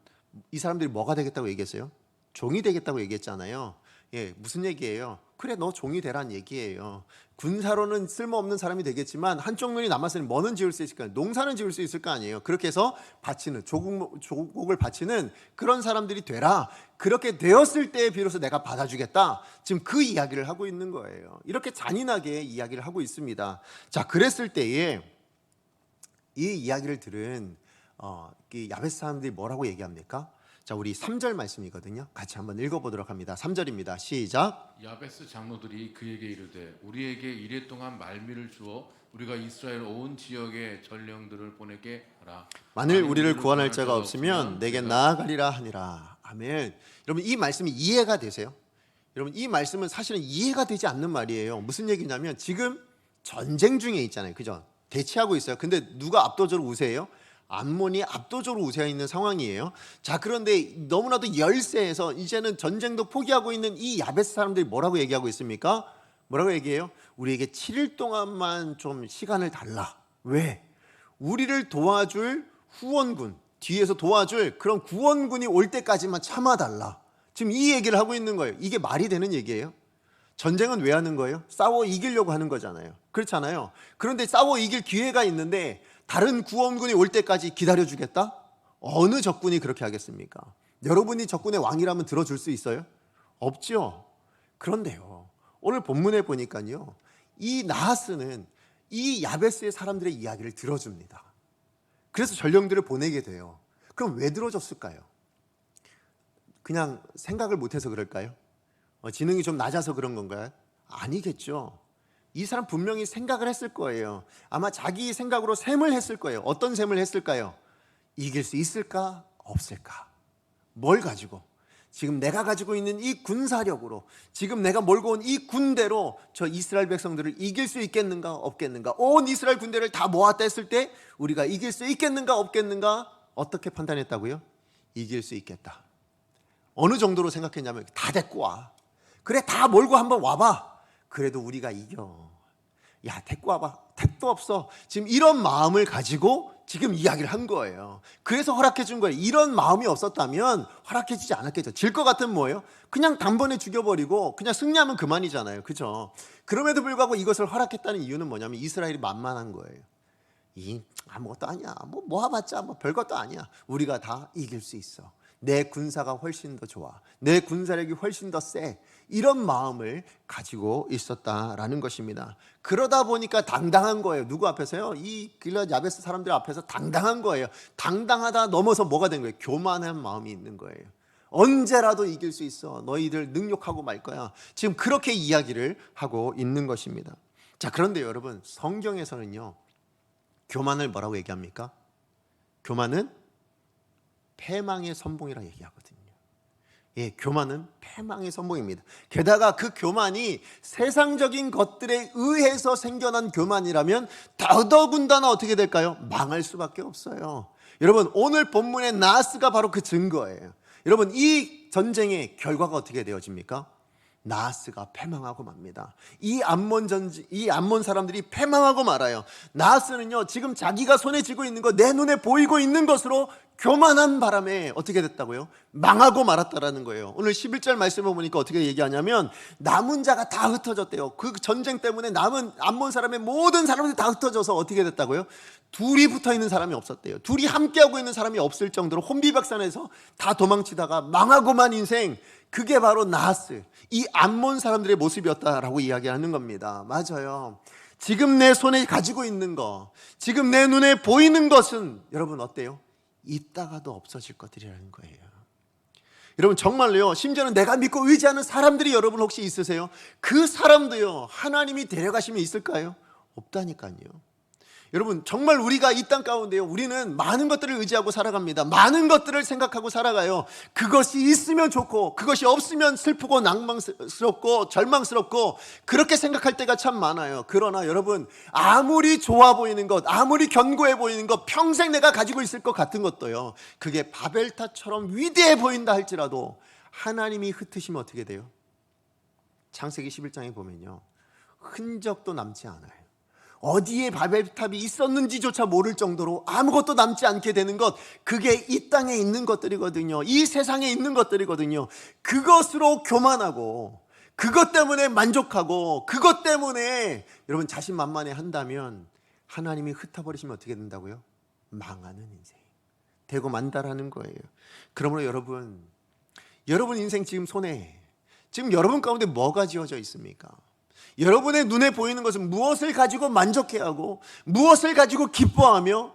이 사람들이 뭐가 되겠다고 얘기했어요? 종이 되겠다고 얘기했잖아요. 예, 무슨 얘기예요? 그래, 너 종이 되란 얘기예요. 군사로는 쓸모없는 사람이 되겠지만 한쪽 눈이 남았으니 뭐는 지을 수 있을까요? 농사는 지을 수 있을 거 아니에요. 그렇게 해서 바치는 조국을 바치는 그런 사람들이 되라. 그렇게 되었을 때 비로소 내가 받아주겠다. 지금 그 이야기를 하고 있는 거예요. 이렇게 잔인하게 이야기를 하고 있습니다. 자, 그랬을 때에 이 이야기를 들은 이 야베스 사람들이 뭐라고 얘기합니까? 자, 우리 3절 말씀이거든요. 같이 한번 읽어보도록 합니다. 3절입니다. 시작. 야베스 장로들이 그에게 이르되 우리에게 이랫동안 말미를 주어 우리가 이스라엘 온 지역에 전령들을 보내게 하라. 만일 우리를 구원할 자가 없으면 내게 나아가리라 하니라. 아멘. 여러분 이 말씀이 이해가 되세요? 여러분 이 말씀은 사실은 이해가 되지 않는 말이에요. 무슨 얘기냐면 지금 전쟁 중에 있잖아요. 그죠? 대치하고 있어요. 근데 누가 압도적으로 우세해요? 암몬이 압도적으로 우세해 있는 상황이에요. 자, 그런데 너무나도 열세해서 이제는 전쟁도 포기하고 있는 이 야베스 사람들이 뭐라고 얘기하고 있습니까? 뭐라고 얘기해요? 우리에게 7일 동안만 좀 시간을 달라. 왜? 우리를 도와줄 후원군, 뒤에서 도와줄 그런 구원군이 올 때까지만 참아달라. 지금 이 얘기를 하고 있는 거예요. 이게 말이 되는 얘기예요? 전쟁은 왜 하는 거예요? 싸워 이기려고 하는 거잖아요. 그렇잖아요. 그런데 싸워 이길 기회가 있는데 다른 구원군이 올 때까지 기다려주겠다? 어느 적군이 그렇게 하겠습니까? 여러분이 적군의 왕이라면 들어줄 수 있어요? 없죠. 그런데요, 오늘 본문에 보니까요, 이 나하스는 이 야베스의 사람들의 이야기를 들어줍니다. 그래서 전령들을 보내게 돼요. 그럼 왜 들어줬을까요? 그냥 생각을 못해서 그럴까요? 지능이 좀 낮아서 그런 건가요? 아니겠죠. 이 사람 분명히 생각을 했을 거예요. 아마 자기 생각으로 셈을 했을 거예요. 어떤 셈을 했을까요? 이길 수 있을까? 없을까? 뭘 가지고? 지금 내가 가지고 있는 이 군사력으로, 지금 내가 몰고 온 이 군대로 저 이스라엘 백성들을 이길 수 있겠는가? 없겠는가? 온 이스라엘 군대를 다 모았다 했을 때 우리가 이길 수 있겠는가? 없겠는가? 어떻게 판단했다고요? 이길 수 있겠다. 어느 정도로 생각했냐면 다 데리고 와. 그래, 다 몰고 한번 와봐. 그래도 우리가 이겨. 야, 데리고 와봐. 택도 없어. 지금 이런 마음을 가지고 지금 이야기를 한 거예요. 그래서 허락해 준 거예요. 이런 마음이 없었다면 허락해 주지 않았겠죠. 질 것 같으면 뭐예요? 그냥 단번에 죽여버리고 그냥 승리하면 그만이잖아요. 그죠? 그럼에도 불구하고 이것을 허락했다는 이유는 뭐냐면 이스라엘이 만만한 거예요. 아무것도 아니야. 뭐 모아봤자 뭐 별것도 아니야. 우리가 다 이길 수 있어. 내 군사가 훨씬 더 좋아. 내 군사력이 훨씬 더 세. 이런 마음을 가지고 있었다라는 것입니다. 그러다 보니까 당당한 거예요. 누구 앞에서요? 이 길앗 야베스 사람들 앞에서 당당한 거예요. 당당하다 넘어서 뭐가 된 거예요? 교만한 마음이 있는 거예요. 언제라도 이길 수 있어. 너희들 능욕하고 말 거야. 지금 그렇게 이야기를 하고 있는 것입니다. 자, 그런데 여러분, 성경에서는요, 교만을 뭐라고 얘기합니까? 교만은 패망의 선봉이라 얘기하거든요. 예, 교만은 패망의 선봉입니다. 게다가 그 교만이 세상적인 것들에 의해서 생겨난 교만이라면 더더군다나 어떻게 될까요? 망할 수밖에 없어요. 여러분, 오늘 본문의 나하스가 바로 그 증거예요. 여러분, 이 전쟁의 결과가 어떻게 되어집니까? 나하스가 패망하고 맙니다. 이 암몬 사람들이 패망하고 말아요. 나하스는요, 지금 자기가 손에 쥐고 있는 거, 내 눈에 보이고 있는 것으로 교만한 바람에 어떻게 됐다고요? 망하고 말았다라는 거예요. 오늘 11절 말씀을 보니까 어떻게 얘기하냐면 남은 자가 다 흩어졌대요. 그 전쟁 때문에 남은 암몬 사람의 모든 사람들이 다 흩어져서 어떻게 됐다고요? 둘이 붙어 있는 사람이 없었대요. 둘이 함께하고 있는 사람이 없을 정도로 혼비백산해서 다 도망치다가 망하고만 인생, 그게 바로 나하스, 이 암몬 사람들의 모습이었다라고 이야기하는 겁니다. 맞아요. 지금 내 손에 가지고 있는 거, 지금 내 눈에 보이는 것은 여러분 어때요? 있다가도 없어질 것들이라는 거예요. 여러분 정말로요, 심지어는 내가 믿고 의지하는 사람들이 여러분 혹시 있으세요? 그 사람도요, 하나님이 데려가시면 있을까요? 없다니까요. 여러분 정말 우리가 이 땅 가운데요, 우리는 많은 것들을 의지하고 살아갑니다. 많은 것들을 생각하고 살아가요. 그것이 있으면 좋고 그것이 없으면 슬프고 낭만스럽고 절망스럽고 그렇게 생각할 때가 참 많아요. 그러나 여러분, 아무리 좋아 보이는 것, 아무리 견고해 보이는 것, 평생 내가 가지고 있을 것 같은 것도요, 그게 바벨탑처럼 위대해 보인다 할지라도 하나님이 흩으시면 어떻게 돼요? 창세기 11장에 보면요, 흔적도 남지 않아요. 어디에 바벨탑이 있었는지조차 모를 정도로 아무것도 남지 않게 되는 것, 그게 이 땅에 있는 것들이거든요. 이 세상에 있는 것들이거든요. 그것으로 교만하고 그것 때문에 만족하고 그것 때문에 여러분 자신만만해 한다면 하나님이 흩어버리시면 어떻게 된다고요? 망하는 인생 되고 만다라는 거예요. 그러므로 여러분 인생 지금 손에, 지금 여러분 가운데 뭐가 지어져 있습니까? 여러분의 눈에 보이는 것은 무엇을 가지고 만족해하고 무엇을 가지고 기뻐하며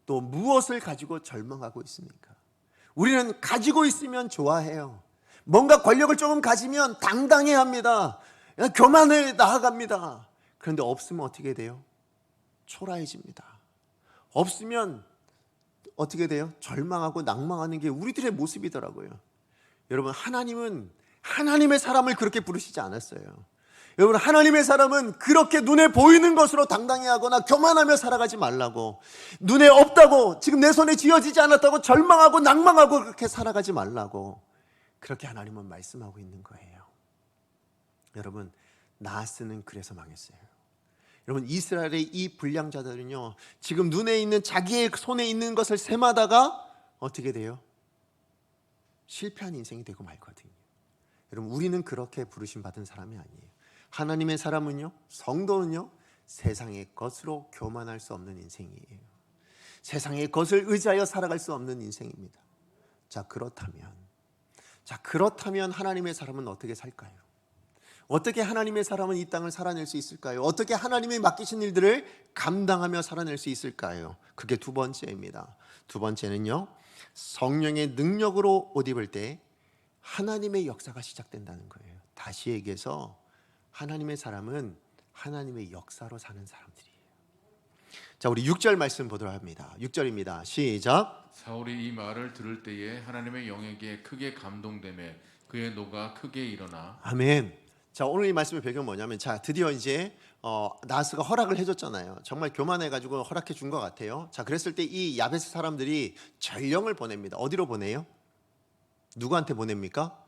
또 무엇을 가지고 절망하고 있습니까? 우리는 가지고 있으면 좋아해요. 뭔가 권력을 조금 가지면 당당해합니다. 교만을 나아갑니다. 그런데 없으면 어떻게 돼요? 초라해집니다. 없으면 어떻게 돼요? 절망하고 낭망하는 게 우리들의 모습이더라고요. 여러분, 하나님은 하나님의 사람을 그렇게 부르시지 않았어요. 여러분, 하나님의 사람은 그렇게 눈에 보이는 것으로 당당해하거나 교만하며 살아가지 말라고, 눈에 없다고, 지금 내 손에 쥐어지지 않았다고 절망하고 낭망하고 그렇게 살아가지 말라고, 그렇게 하나님은 말씀하고 있는 거예요. 여러분, 나하스는 그래서 망했어요. 여러분, 이스라엘의 이 불량자들은요, 지금 눈에 있는, 자기의 손에 있는 것을 셈하다가 어떻게 돼요? 실패한 인생이 되고 말거든요. 여러분, 우리는 그렇게 부르심 받은 사람이 아니에요. 하나님의 사람은요, 성도는요, 세상의 것으로 교만할 수 없는 인생이에요. 세상의 것을 의지하여 살아갈 수 없는 인생입니다. 자, 그렇다면 하나님의 사람은 어떻게 살까요? 어떻게 하나님의 사람은 이 땅을 살아낼 수 있을까요? 어떻게 하나님이 맡기신 일들을 감당하며 살아낼 수 있을까요? 그게 두 번째입니다. 두 번째는요, 성령의 능력으로 옷 입을 때 하나님의 역사가 시작된다는 거예요. 다시 얘기해서 하나님의 사람은 하나님의 역사로 사는 사람들이에요. 자, 우리 6절 말씀 보도록 합니다. 6절입니다. 시작. 사울이 이 말을 들을 때에 하나님의 영에게 크게 감동되매 그의 노가 크게 일어나. 아멘. 자, 오늘 이 말씀의 배경은 뭐냐면, 자, 드디어 이제 나하스가 허락을 해줬잖아요. 정말 교만해가지고 허락해 준 것 같아요. 자, 그랬을 때 이 야베스 사람들이 전령을 보냅니다. 어디로 보내요? 누구한테 보냅니까?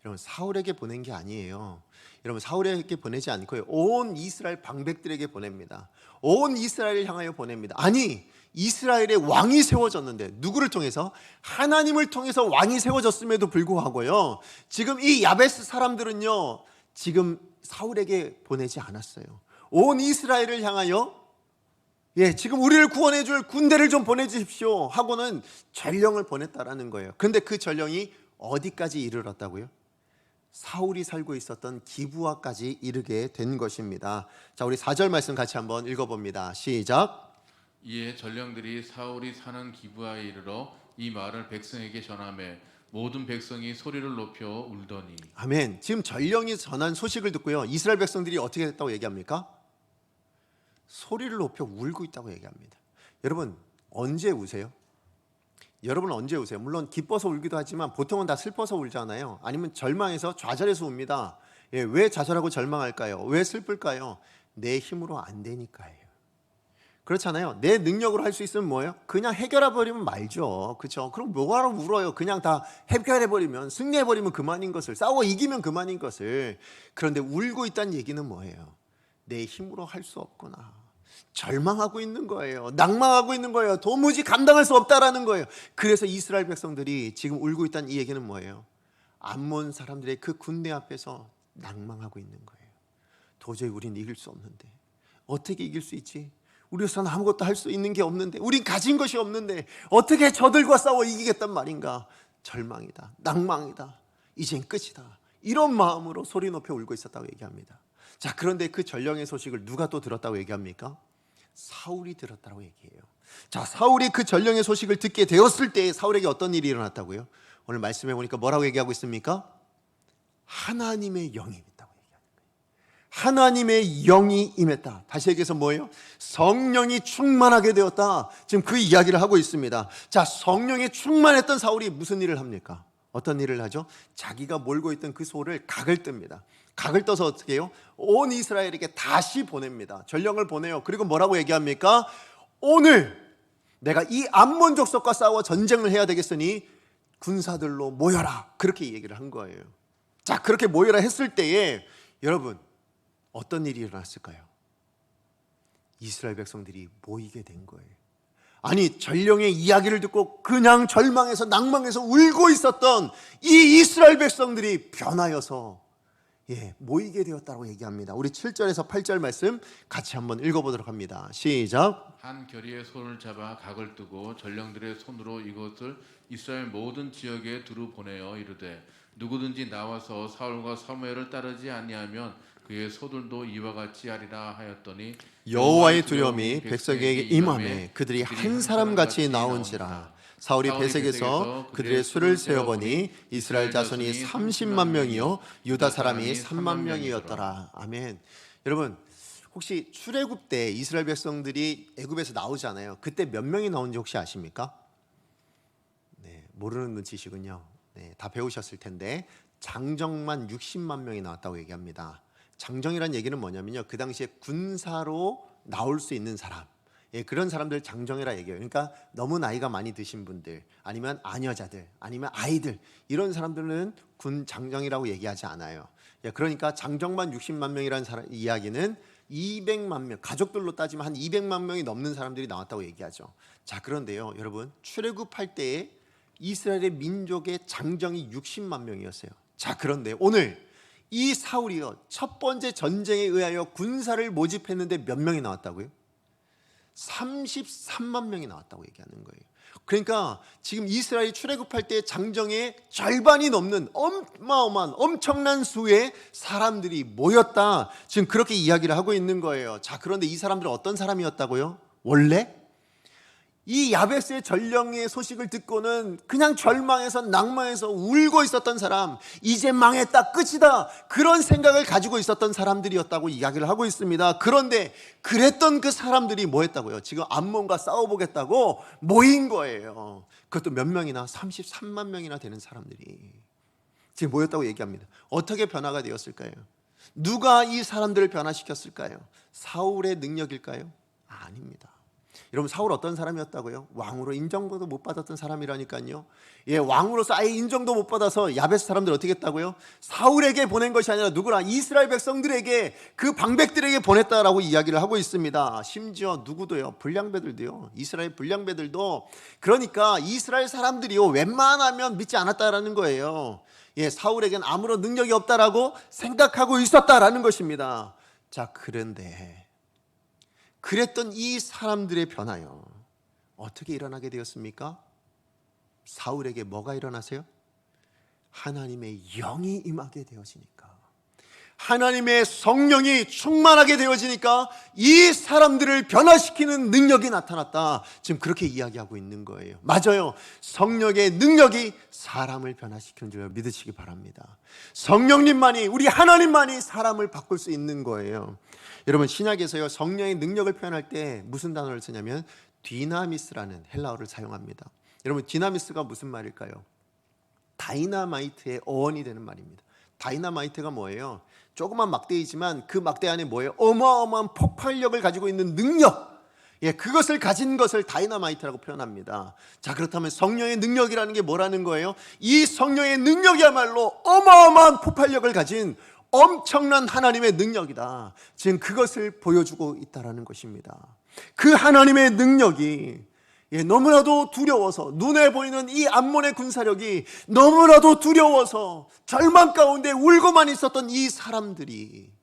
여러분, 사울에게 보낸 게 아니에요. 여러분, 사울에게 보내지 않고요, 온 이스라엘 방백들에게 보냅니다. 온 이스라엘을 향하여 보냅니다. 아니, 이스라엘의 왕이 세워졌는데, 누구를 통해서? 하나님을 통해서 왕이 세워졌음에도 불구하고요, 지금 이 야베스 사람들은요, 지금 사울에게 보내지 않았어요. 온 이스라엘을 향하여, 지금 우리를 구원해 줄 군대를 좀 보내주십시오 하고는 전령을 보냈다라는 거예요. 그런데 그 전령이 어디까지 이르렀다고요? 사울이 살고 있었던 기브아까지 이르게 된 것입니다. 자, 우리 4절 말씀 같이 한번 읽어봅니다. 시작. 이에 전령들이 사울이 사는 기브아에 이르러 이 말을 백성에게 전하매 모든 백성이 소리를 높여 울더니. 아멘. 지금 전령이 전한 소식을 듣고요, 이스라엘 백성들이 어떻게 됐다고 얘기합니까? 소리를 높여 울고 있다고 얘기합니다. 여러분, 언제 우세요? 여러분은 언제 우세요? 물론 기뻐서 울기도 하지만 보통은 다 슬퍼서 울잖아요. 아니면 절망해서 좌절해서 웁니다. 예, 왜 좌절하고 절망할까요? 왜 슬플까요? 내 힘으로 안 되니까요. 그렇잖아요. 내 능력으로 할 수 있으면 뭐예요? 그냥 해결해버리면 말죠. 그렇죠? 그럼 뭐하러 울어요? 그냥 다 해결해버리면, 승리해버리면 그만인 것을, 싸워 이기면 그만인 것을. 그런데 울고 있다는 얘기는 뭐예요? 내 힘으로 할 수 없구나. 절망하고 있는 거예요. 낭망하고 있는 거예요. 도무지 감당할 수 없다라는 거예요. 그래서 이스라엘 백성들이 지금 울고 있다는 이 얘기는 뭐예요? 암몬 사람들의 그 군대 앞에서 낭망하고 있는 거예요. 도저히 우린 이길 수 없는데 어떻게 이길 수 있지? 우리로서는 아무것도 할 수 있는 게 없는데, 우린 가진 것이 없는데 어떻게 저들과 싸워 이기겠단 말인가? 절망이다, 낭망이다, 이젠 끝이다, 이런 마음으로 소리 높여 울고 있었다고 얘기합니다. 자, 그런데 그 전령의 소식을 누가 또 들었다고 얘기합니까? 사울이 들었다고 얘기해요. 자, 사울이 그 전령의 소식을 듣게 되었을 때 사울에게 어떤 일이 일어났다고요? 오늘 말씀해 보니까 뭐라고 얘기하고 있습니까? 하나님의 영이 있다고 얘기하는 거예요. 하나님의 영이 임했다. 다시 얘기해서 뭐예요? 성령이 충만하게 되었다. 지금 그 이야기를 하고 있습니다. 자, 성령에 충만했던 사울이 무슨 일을 합니까? 어떤 일을 하죠? 자기가 몰고 있던 그 소를 각을 뜹니다. 각을 떠서 어떻게 해요? 온 이스라엘에게 다시 보냅니다. 전령을 보내요. 그리고 뭐라고 얘기합니까? 오늘 내가 이 암몬 족속과 싸워 전쟁을 해야 되겠으니 군사들로 모여라. 그렇게 얘기를 한 거예요. 자, 그렇게 모여라 했을 때에 여러분 어떤 일이 일어났을까요? 이스라엘 백성들이 모이게 된 거예요. 아니, 전령의 이야기를 듣고 그냥 절망해서 낭망해서 울고 있었던 이 이스라엘 백성들이 변하여서 모이게 되었다고 얘기합니다. 우리 7절에서 8절 말씀 같이 한번 읽어보도록 합니다. 시작. 한 결의의 손을 잡아 각을 뜨고 전령들의 손으로 이것을 이스라엘 모든 지역에 두루 보내어 이르되 누구든지 나와서 사울과 사무엘을 따르지 아니하면 그의 소들도 이와 같이 하리라 하였더니 여호와의 두려움이 백성에게 임하매 그들이 한 사람같이 나온지라. 사울이 베색에서 그들의 수를 세어보니 이스라엘 자손이 30만 명이요 유다 사람이 3만 명이었더라. 아멘. 여러분, 혹시 출애굽 때 이스라엘 백성들이 애굽에서 나오잖아요. 그때 몇 명이 나온지 혹시 아십니까? 네, 모르는 눈치시군요. 네, 다 배우셨을 텐데 장정만 60만 명이 나왔다고 얘기합니다. 장정이란 얘기는 뭐냐면요, 그 당시에 군사로 나올 수 있는 사람, 그런 사람들 장정이라 얘기해요. 그러니까 너무 나이가 많이 드신 분들, 아니면 아녀자들, 아니면 아이들, 이런 사람들은 군 장정이라고 얘기하지 않아요. 그러니까 장정만 60만 명이라는 이야기는 200만 명, 가족들로 따지면 한 200만 명이 넘는 사람들이 나왔다고 얘기하죠. 자, 그런데요 여러분, 출애굽할 때에 이스라엘의 민족의 장정이 60만 명이었어요. 자, 그런데 오늘 이 사울이요 첫 번째 전쟁에 의하여 군사를 모집했는데 몇 명이 나왔다고요? 33만 명이 나왔다고 얘기하는 거예요. 그러니까 지금 이스라엘이 출애굽할 때 장정의 절반이 넘는 어마어마한 엄청난 수의 사람들이 모였다, 지금 그렇게 이야기를 하고 있는 거예요. 자, 그런데 이 사람들은 어떤 사람이었다고요? 원래 이 야베스의 전령의 소식을 듣고는 그냥 절망해서 낭만해서 울고 있었던 사람, 이제 망했다, 끝이다, 그런 생각을 가지고 있었던 사람들이었다고 이야기를 하고 있습니다. 그런데 그랬던 그 사람들이 뭐 했다고요? 지금 암몬과 싸워보겠다고 모인 거예요. 그것도 몇 명이나? 33만 명이나 되는 사람들이 지금 모였다고 얘기합니다. 어떻게 변화가 되었을까요? 누가 이 사람들을 변화시켰을까요? 사울의 능력일까요? 아닙니다. 여러분, 사울 어떤 사람이었다고요? 왕으로 인정도 못 받았던 사람이라니까요. 왕으로서 아예 인정도 못 받아서 야베스 사람들 어떻게 했다고요? 사울에게 보낸 것이 아니라 누구나 이스라엘 백성들에게, 그 방백들에게 보냈다라고 이야기를 하고 있습니다. 심지어 누구도요, 불량배들도요, 이스라엘 불량배들도, 그러니까 이스라엘 사람들이요 웬만하면 믿지 않았다라는 거예요. 사울에겐 아무런 능력이 없다라고 생각하고 있었다라는 것입니다. 자, 그런데 그랬던 이 사람들의 변화요 어떻게 일어나게 되었습니까? 사울에게 뭐가 일어나세요? 하나님의 영이 임하게 되어지니까, 하나님의 성령이 충만하게 되어지니까 이 사람들을 변화시키는 능력이 나타났다, 지금 그렇게 이야기하고 있는 거예요. 맞아요. 성령의 능력이 사람을 변화시키는 줄 믿으시기 바랍니다. 성령님만이, 우리 하나님만이 사람을 바꿀 수 있는 거예요. 여러분, 신약에서요 성령의 능력을 표현할 때 무슨 단어를 쓰냐면 디나미스라는 헬라어를 사용합니다. 여러분, 디나미스가 무슨 말일까요? 다이나마이트의 어원이 되는 말입니다. 다이나마이트가 뭐예요? 조그만 막대이지만 그 막대 안에 뭐예요? 어마어마한 폭발력을 가지고 있는 능력, 그것을 가진 것을 다이나마이트라고 표현합니다. 자, 그렇다면 성령의 능력이라는 게 뭐라는 거예요? 이 성령의 능력이야말로 어마어마한 폭발력을 가진 엄청난 하나님의 능력이다. 지금 그것을 보여주고 있다는 것입니다. 그 하나님의 능력이 너무나도 두려워서, 눈에 보이는 이 암몬의 군사력이 너무나도 두려워서 절망 가운데 울고만 있었던 이 사람들이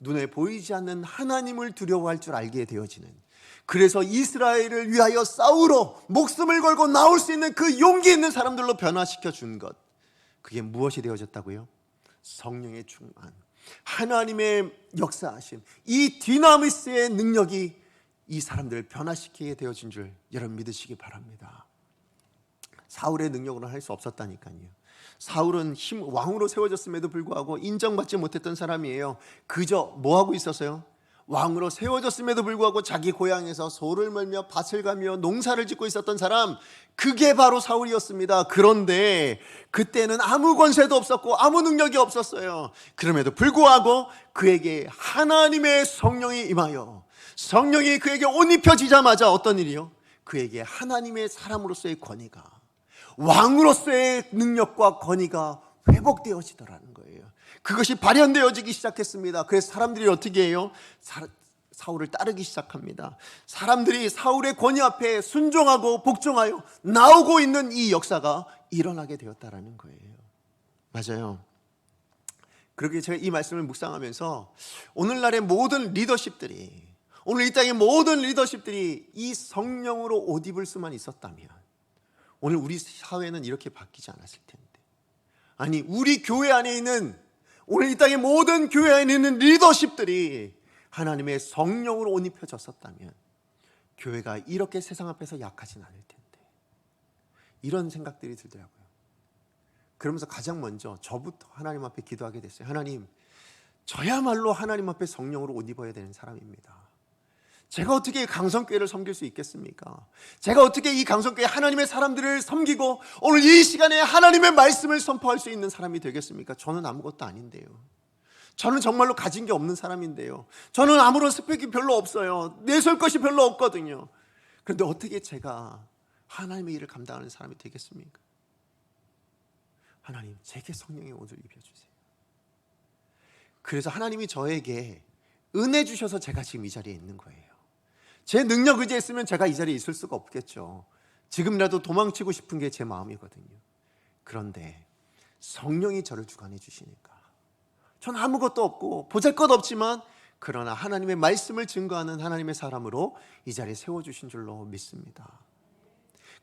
눈에 보이지 않는 하나님을 두려워할 줄 알게 되어지는, 그래서 이스라엘을 위하여 싸우러 목숨을 걸고 나올 수 있는 그 용기 있는 사람들로 변화시켜 준 것, 그게 무엇이 되어졌다고요? 성령의 충만, 하나님의 역사하심, 이 디나미스의 능력이 이 사람들을 변화시키게 되어진 줄 여러분 믿으시기 바랍니다. 사울의 능력으로는 할 수 없었다니까요. 사울은 왕으로 세워졌음에도 불구하고 인정받지 못했던 사람이에요. 그저 뭐하고 있었어요? 왕으로 세워졌음에도 불구하고 자기 고향에서 소를 멀며 밭을 가며 농사를 짓고 있었던 사람, 그게 바로 사울이었습니다. 그런데 그때는 아무 권세도 없었고 아무 능력이 없었어요. 그럼에도 불구하고 그에게 하나님의 성령이 임하여, 성령이 그에게 옷 입혀지자마자 어떤 일이요? 그에게 하나님의 사람으로서의 권위가, 왕으로서의 능력과 권위가 회복되어지더라는 거예요. 그것이 발현되어지기 시작했습니다. 그래서 사람들이 어떻게 해요? 사울을 따르기 시작합니다. 사람들이 사울의 권위 앞에 순종하고 복종하여 나오고 있는 이 역사가 일어나게 되었다라는 거예요. 맞아요. 그렇게 제가 이 말씀을 묵상하면서 오늘날의 모든 리더십들이, 오늘 이 땅의 모든 리더십들이 이 성령으로 옷 입을 수만 있었다면 오늘 우리 사회는 이렇게 바뀌지 않았을 텐데, 아니 우리 교회 안에 있는, 오늘 이 땅의 모든 교회 안에 있는 리더십들이 하나님의 성령으로 옷 입혀졌었다면 교회가 이렇게 세상 앞에서 약하진 않을 텐데, 이런 생각들이 들더라고요. 그러면서 가장 먼저 저부터 하나님 앞에 기도하게 됐어요. 하나님, 저야말로 하나님 앞에 성령으로 옷 입어야 되는 사람입니다. 제가 어떻게 강성교회를 섬길 수 있겠습니까? 제가 어떻게 이 강성교회 하나님의 사람들을 섬기고 오늘 이 시간에 하나님의 말씀을 선포할 수 있는 사람이 되겠습니까? 저는 아무것도 아닌데요. 저는 정말로 가진 게 없는 사람인데요. 저는 아무런 스펙이 별로 없어요. 내세울 것이 별로 없거든요. 그런데 어떻게 제가 하나님의 일을 감당하는 사람이 되겠습니까? 하나님, 제게 성령의 옷을 입혀주세요. 그래서 하나님이 저에게 은혜 주셔서 제가 지금 이 자리에 있는 거예요. 제 능력 의지했으면 제가 이 자리에 있을 수가 없겠죠. 지금이라도 도망치고 싶은 게 제 마음이거든요. 그런데 성령이 저를 주관해 주시니까 저는 아무것도 없고 보잘것 없지만, 그러나 하나님의 말씀을 증거하는 하나님의 사람으로 이 자리에 세워주신 줄로 믿습니다.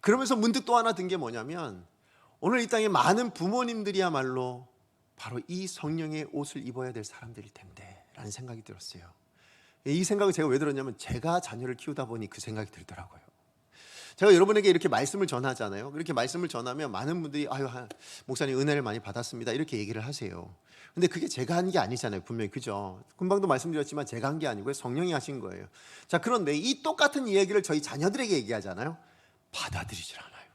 그러면서 문득 또 하나 든 게 뭐냐면, 오늘 이 땅에 많은 부모님들이야말로 바로 이 성령의 옷을 입어야 될 사람들일 텐데 라는 생각이 들었어요. 이 생각을 제가 왜 들었냐면, 제가 자녀를 키우다 보니 그 생각이 들더라고요. 제가 여러분에게 이렇게 말씀을 전하잖아요. 그렇게 말씀을 전하면 많은 분들이 아유, 목사님 은혜를 많이 받았습니다 이렇게 얘기를 하세요. 근데 그게 제가 한 게 아니잖아요. 분명히, 그죠? 금방도 말씀드렸지만 제가 한 게 아니고요, 성령이 하신 거예요. 자, 그런데 이 똑같은 이야기를 저희 자녀들에게 얘기하잖아요. 받아들이질 않아요.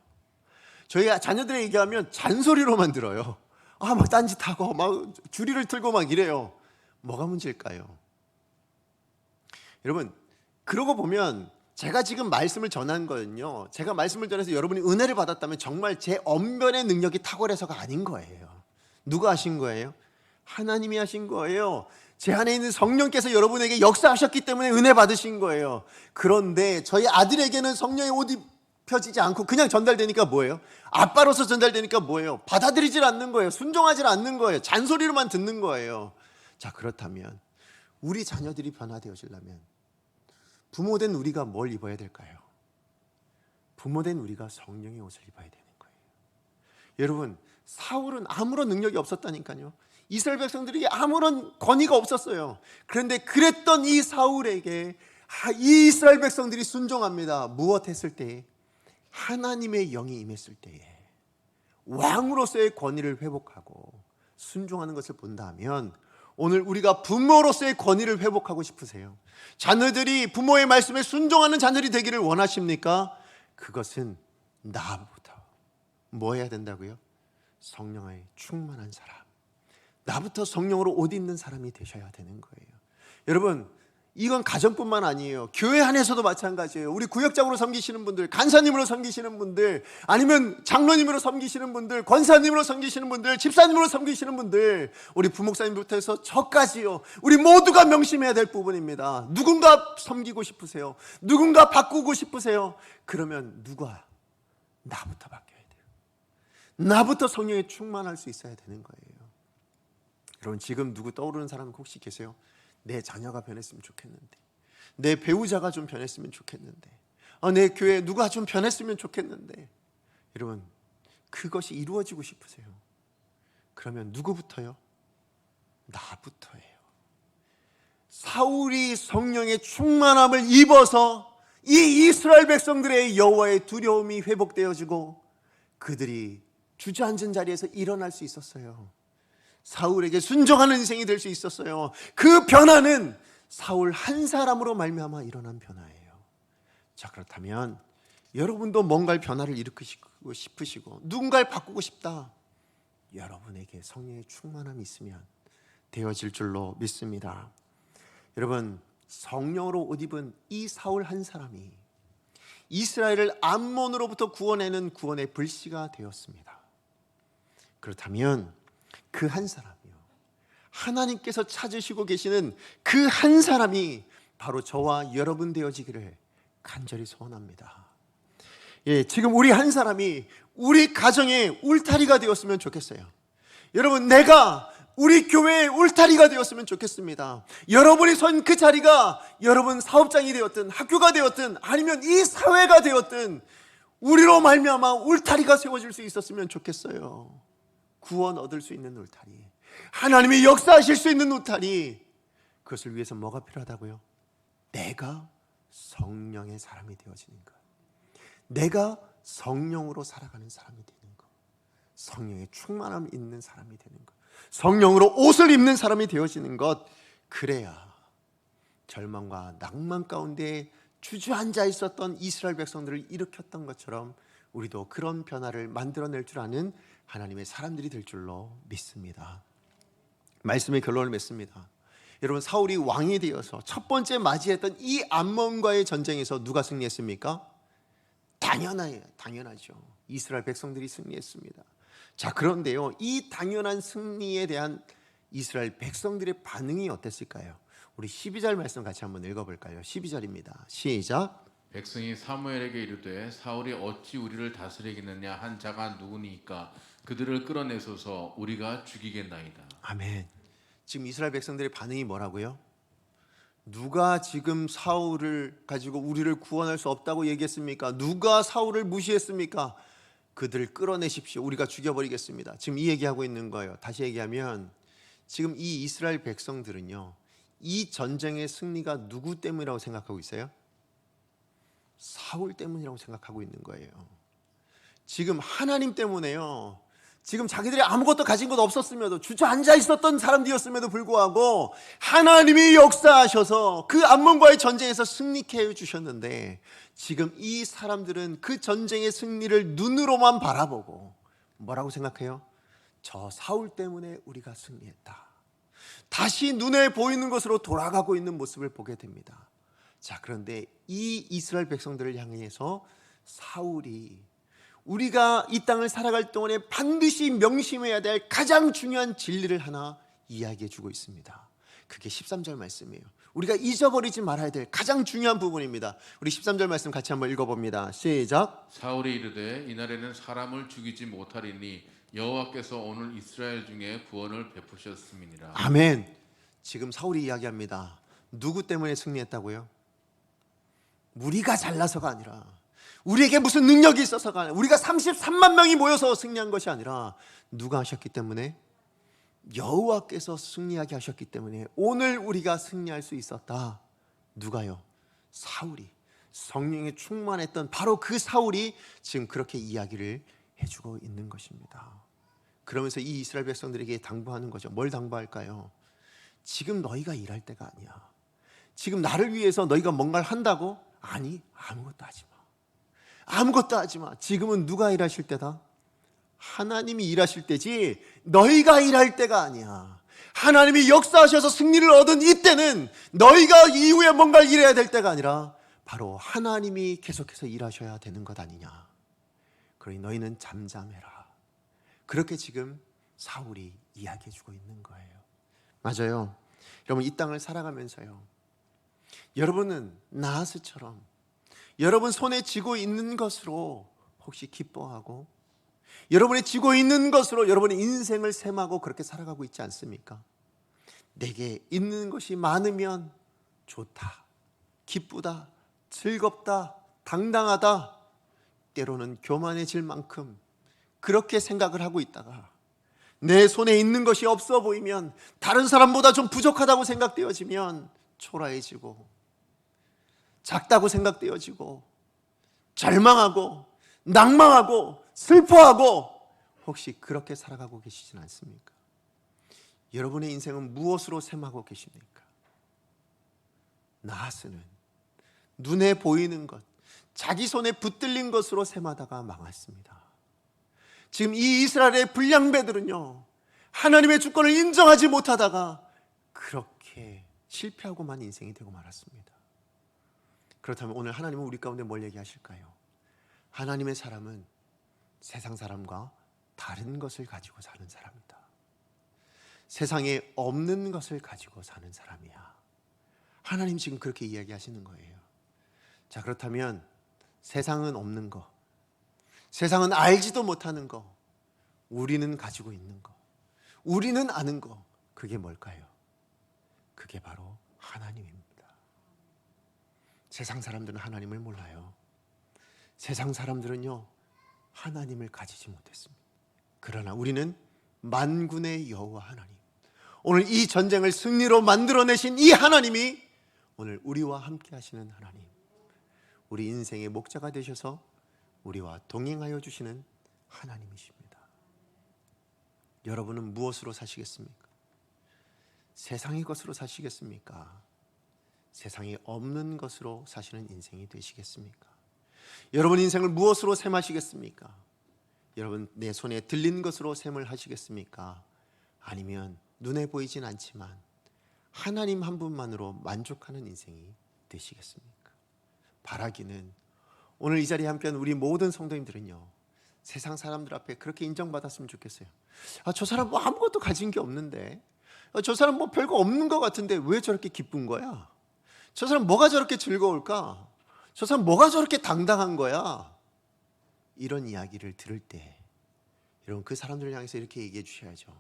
저희가 자녀들에게 얘기하면 잔소리로만 들어요. 막 딴짓하고 막 주리를 틀고 막 이래요. 뭐가 문제일까요? 여러분, 그러고 보면 제가 지금 말씀을 전한 거는요, 제가 말씀을 전해서 여러분이 은혜를 받았다면 정말 제 언변의 능력이 탁월해서가 아닌 거예요. 누가 하신 거예요? 하나님이 하신 거예요. 제 안에 있는 성령께서 여러분에게 역사하셨기 때문에 은혜 받으신 거예요. 그런데 저희 아들에게는 성령의 옷이 펴지지 않고 그냥 전달되니까 뭐예요? 아빠로서 전달되니까 뭐예요? 받아들이질 않는 거예요. 순종하지 않는 거예요. 잔소리로만 듣는 거예요. 자, 그렇다면 우리 자녀들이 변화되어지려면 부모된 우리가 뭘 입어야 될까요? 부모된 우리가 성령의 옷을 입어야 되는 거예요. 여러분, 사울은 아무런 능력이 없었다니까요. 이스라엘 백성들에게 아무런 권위가 없었어요. 그런데 그랬던 이 사울에게 이 이스라엘 백성들이 순종합니다. 무엇했을 때? 하나님의 영이 임했을 때에 왕으로서의 권위를 회복하고 순종하는 것을 본다면, 오늘 우리가 부모로서의 권위를 회복하고 싶으세요? 자녀들이 부모의 말씀에 순종하는 자녀들이 되기를 원하십니까? 그것은 나부터 뭐 해야 된다고요? 성령에 충만한 사람, 나부터 성령으로 옷 입는 사람이 되셔야 되는 거예요. 여러분, 이건 가정뿐만 아니에요. 교회 안에서도 마찬가지예요. 우리 구역장으로 섬기시는 분들, 간사님으로 섬기시는 분들, 아니면 장로님으로 섬기시는 분들, 권사님으로 섬기시는 분들, 집사님으로 섬기시는 분들, 우리 부목사님부터 해서 저까지요, 우리 모두가 명심해야 될 부분입니다. 누군가 섬기고 싶으세요? 누군가 바꾸고 싶으세요? 그러면 누가? 나부터 바뀌어야 돼요. 나부터 성령에 충만할 수 있어야 되는 거예요. 여러분, 지금 누구 떠오르는 사람 혹시 계세요? 내 자녀가 변했으면 좋겠는데, 내 배우자가 좀 변했으면 좋겠는데, 내 교회 누가 좀 변했으면 좋겠는데. 여러분, 그것이 이루어지고 싶으세요? 그러면 누구부터요? 나부터예요. 사울이 성령의 충만함을 입어서 이 이스라엘 백성들의 여호와의 두려움이 회복되어지고 그들이 주저앉은 자리에서 일어날 수 있었어요. 사울에게 순종하는 인생이 될 수 있었어요. 그 변화는 사울 한 사람으로 말미암아 일어난 변화예요. 자, 그렇다면 여러분도 뭔가를 변화를 일으키고 싶으시고 누군가를 바꾸고 싶다. 여러분에게 성령의 충만함이 있으면 되어질 줄로 믿습니다. 여러분, 성령으로 옷 입은 이 사울 한 사람이 이스라엘을 암몬으로부터 구원해낸 구원의 불씨가 되었습니다. 그렇다면 그 한 사람이요, 하나님께서 찾으시고 계시는 그 한 사람이 바로 저와 여러분 되어지기를 간절히 소원합니다. 지금 우리 한 사람이 우리 가정의 울타리가 되었으면 좋겠어요. 여러분, 내가 우리 교회의 울타리가 되었으면 좋겠습니다. 여러분이 선 그 자리가 여러분 사업장이 되었든 학교가 되었든 아니면 이 사회가 되었든 우리로 말미암아 울타리가 세워질 수 있었으면 좋겠어요. 구원 얻을 수 있는 울타리, 하나님이 역사하실 수 있는 울타리. 그것을 위해서 뭐가 필요하다고요? 내가 성령의 사람이 되어지는 것, 내가 성령으로 살아가는 사람이 되는 것, 성령의 충만함 있는 사람이 되는 것, 성령으로 옷을 입는 사람이 되어지는 것. 그래야 절망과 낭만 가운데 주저앉아 있었던 이스라엘 백성들을 일으켰던 것처럼 우리도 그런 변화를 만들어낼 줄 아는 하나님의 사람들이 될 줄로 믿습니다. 말씀의 결론을 맺습니다. 여러분, 사울이 왕이 되어서 첫 번째 맞이했던 이 암몬과의 전쟁에서 누가 승리했습니까? 당연하죠. 이스라엘 백성들이 승리했습니다. 자, 그런데요, 이 당연한 승리에 대한 이스라엘 백성들의 반응이 어땠을까요? 우리 12절 말씀 같이 한번 읽어볼까요? 12절입니다. 시작. 백성이 사무엘에게 이르되 사울이 어찌 우리를 다스리겠느냐 한 자가 누구니까 그들을 끌어내소서 우리가 죽이겠나이다. 아멘. 지금 이스라엘 백성들의 반응이 뭐라고요? 누가 지금 사울을 가지고 우리를 구원할 수 없다고 얘기했습니까? 누가 사울을 무시했습니까? 그들을 끌어내십시오. 우리가 죽여버리겠습니다. 지금 이 얘기하고 있는 거예요. 다시 얘기하면 지금 이 이스라엘 백성들은요, 이 전쟁의 승리가 누구 때문이라고 생각하고 있어요? 사울 때문이라고 생각하고 있는 거예요. 지금 하나님 때문에요. 지금 자기들이 아무것도 가진 것 없었음에도 주저앉아 있었던 사람들이었음에도 불구하고 하나님이 역사하셔서 그 암몬과의 전쟁에서 승리케 해주셨는데, 지금 이 사람들은 그 전쟁의 승리를 눈으로만 바라보고 뭐라고 생각해요? 저 사울 때문에 우리가 승리했다. 다시 눈에 보이는 것으로 돌아가고 있는 모습을 보게 됩니다. 자, 그런데 이 이스라엘 백성들을 향해서 사울이 우리가 이 땅을 살아갈 동안에 반드시 명심해야 될 가장 중요한 진리를 하나 이야기해 주고 있습니다. 그게 13절 말씀이에요. 우리가 잊어버리지 말아야 될 가장 중요한 부분입니다. 우리 13절 말씀 같이 한번 읽어봅니다. 시작. 사울이 이르되 이날에는 사람을 죽이지 못하리니 여호와께서 오늘 이스라엘 중에 구원을 베푸셨음이니라. 아멘. 지금 사울이 이야기합니다. 누구 때문에 승리했다고요? 우리가 잘나서가 아니라, 우리에게 무슨 능력이 있어서가 아니라, 우리가 33만 명이 모여서 승리한 것이 아니라 누가 하셨기 때문에? 여호와께서 승리하게 하셨기 때문에 오늘 우리가 승리할 수 있었다. 누가요? 사울이, 성령에 충만했던 바로 그 사울이 지금 그렇게 이야기를 해주고 있는 것입니다. 그러면서 이 이스라엘 백성들에게 당부하는 거죠. 뭘 당부할까요? 지금 너희가 일할 때가 아니야. 지금 나를 위해서 너희가 뭔가를 한다고? 아니, 아무것도 하지 마. 아무것도 하지 마. 지금은 누가 일하실 때다? 하나님이 일하실 때지 너희가 일할 때가 아니야. 하나님이 역사하셔서 승리를 얻은 이때는 너희가 이후에 뭔가를 일해야 될 때가 아니라 바로 하나님이 계속해서 일하셔야 되는 것 아니냐. 그러니 너희는 잠잠해라. 그렇게 지금 사울이 이야기해 주고 있는 거예요. 맞아요. 여러분, 이 땅을 살아가면서요, 여러분은 나하스처럼 여러분 손에 쥐고 있는 것으로 혹시 기뻐하고 여러분이 쥐고 있는 것으로 여러분의 인생을 셈하고 그렇게 살아가고 있지 않습니까? 내게 있는 것이 많으면 좋다, 기쁘다, 즐겁다, 당당하다, 때로는 교만해질 만큼 그렇게 생각을 하고 있다가 내 손에 있는 것이 없어 보이면, 다른 사람보다 좀 부족하다고 생각되어지면 초라해지고 작다고 생각되어지고 절망하고 낭망하고 슬퍼하고 혹시 그렇게 살아가고 계시진 않습니까? 여러분의 인생은 무엇으로 셈하고 계십니까? 나하스는 눈에 보이는 것, 자기 손에 붙들린 것으로 셈하다가 망했습니다. 지금 이 이스라엘의 불량배들은요, 하나님의 주권을 인정하지 못하다가 그렇게 실패하고만 인생이 되고 말았습니다. 그렇다면 오늘 하나님은 우리 가운데 뭘 얘기하실까요? 하나님의 사람은 세상 사람과 다른 것을 가지고 사는 사람이다. 세상에 없는 것을 가지고 사는 사람이야. 하나님 지금 그렇게 이야기하시는 거예요. 자, 그렇다면 세상은 없는 거, 세상은 알지도 못하는 거, 우리는 가지고 있는 거, 우리는 아는 거, 그게 뭘까요? 그게 바로 하나님입니다. 세상 사람들은 하나님을 몰라요. 세상 사람들은요, 하나님을 가지지 못했습니다. 그러나 우리는 만군의 여호와 하나님, 오늘 이 전쟁을 승리로 만들어내신 이 하나님이 오늘 우리와 함께 하시는 하나님, 우리 인생의 목자가 되셔서 우리와 동행하여 주시는 하나님이십니다. 여러분은 무엇으로 사시겠습니까? 세상의 것으로 사시겠습니까? 세상에 없는 것으로 사시는 인생이 되시겠습니까? 여러분 인생을 무엇으로 셈하시겠습니까? 여러분 내 손에 들린 것으로 셈을 하시겠습니까? 아니면 눈에 보이진 않지만 하나님 한 분만으로 만족하는 인생이 되시겠습니까? 바라기는 오늘 이 자리에 함께한 우리 모든 성도님들은요, 세상 사람들 앞에 그렇게 인정받았으면 좋겠어요. 저 사람 뭐 아무것도 가진 게 없는데, 저 사람 뭐 별거 없는 것 같은데 왜 저렇게 기쁜 거야? 저 사람 뭐가 저렇게 즐거울까? 저 사람 뭐가 저렇게 당당한 거야? 이런 이야기를 들을 때 여러분 그 사람들을 향해서 이렇게 얘기해 주셔야죠.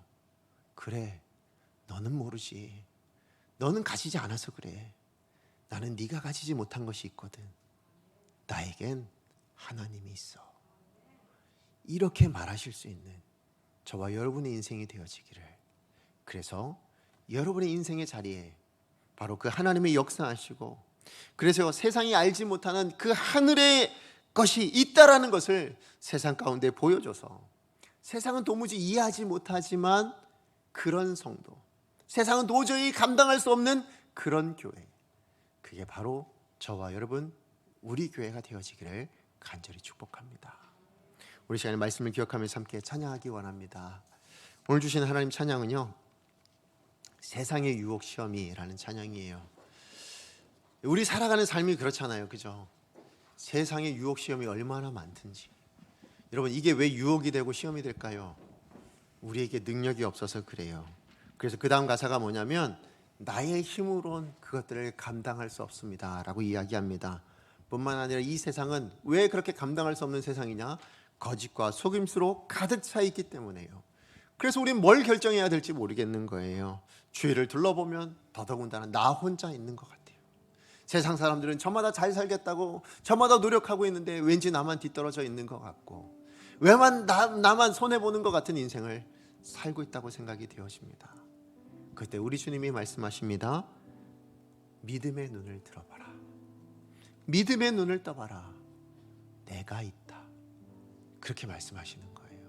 그래, 너는 모르지. 너는 가지지 않아서 그래. 나는 네가 가지지 못한 것이 있거든. 나에겐 하나님이 있어. 이렇게 말하실 수 있는 저와 여러분의 인생이 되어지기를. 그래서 여러분의 인생의 자리에 바로 그 하나님의 역사하시고, 그래서 세상이 알지 못하는 그 하늘의 것이 있다라는 것을 세상 가운데 보여줘서, 세상은 도무지 이해하지 못하지만 그런 성도, 세상은 도저히 감당할 수 없는 그런 교회, 그게 바로 저와 여러분 우리 교회가 되어지기를 간절히 축복합니다. 우리 시간에 말씀을 기억하면서 함께 찬양하기 원합니다. 오늘 주신 하나님 찬양은요, 세상의 유혹 시험이라는 찬양이에요. 우리 살아가는 삶이 그렇잖아요, 그죠? 세상의 유혹 시험이 얼마나 많든지. 여러분 이게 왜 유혹이 되고 시험이 될까요? 우리에게 능력이 없어서 그래요. 그래서 그 다음 가사가 뭐냐면 나의 힘으론 그것들을 감당할 수 없습니다 라고 이야기합니다. 뿐만 아니라 이 세상은 왜 그렇게 감당할 수 없는 세상이냐? 거짓과 속임수로 가득 차 있기 때문에요. 그래서 우린 뭘 결정해야 될지 모르겠는 거예요. 주위를 둘러보면 더더군다나 나 혼자 있는 것 같아요. 세상 사람들은 저마다 잘 살겠다고 저마다 노력하고 있는데 왠지 나만 뒤떨어져 있는 것 같고, 나만 손해보는 것 같은 인생을 살고 있다고 생각이 되어집니다. 그때 우리 주님이 말씀하십니다. 믿음의 눈을 들어봐라. 믿음의 눈을 떠봐라. 내가 있다. 그렇게 말씀하시는 거예요.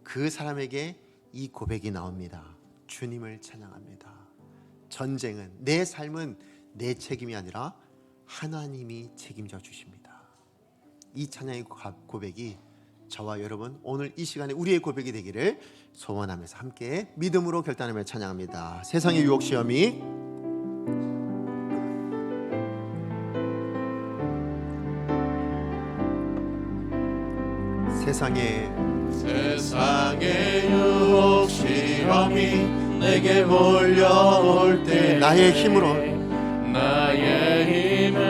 그 사람에게 이 고백이 나옵니다. 주님을 찬양합니다. 전쟁은, 내 삶은 내 책임이 아니라 하나님이 책임져 주십니다. 이 찬양의 고백이 저와 여러분 오늘 이 시간에 우리의 고백이 되기를 소원하면서 함께 믿음으로 결단하며 찬양합니다. 세상의 유혹 시험이 세상의 유혹 시험이 내게 몰려올 때 나의 힘으로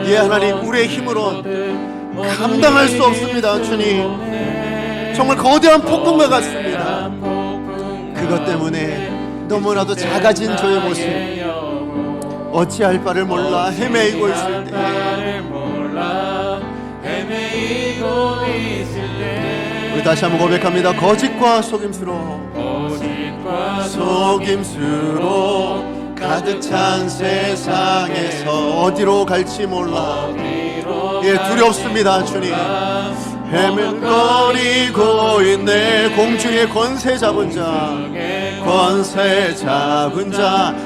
예 하나님 우리의 힘으로 감당할 수 없습니다. 주님 정말 거대한 폭풍과 같습니다. 그것 때문에 너무나도 작아진 저의 모습 어찌할 바를 몰라 헤매이고 있을 때 우리 다시 한번 고백합니다. 거짓과 속임수로 가득 찬 세상에서 어디로 갈지 몰라 예 두렵습니다. 주님 헤매거리고 있네. 공중의 권세 잡은 자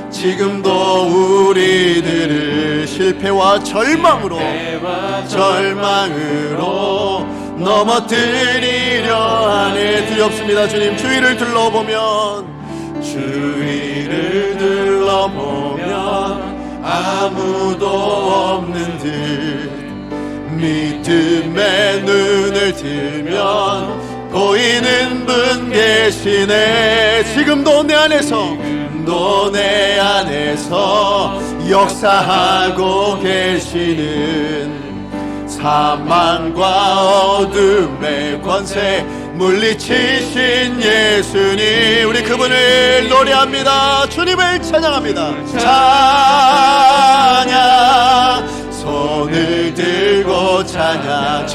지금도 우리들을 실패와 절망으로 넘어뜨리려 하네. 두렵습니다. 주님 주위를 둘러보면 아무도 없는 듯 믿음의 눈을 들면 보이는 분 계시네. 지금도 내 안에서 역사하고 계시는 사망과 어둠의 권세 물리치신 예수님 우리 그분을 노래합니다. 주님을 찬양합니다. 찬양 손을 들고 찬양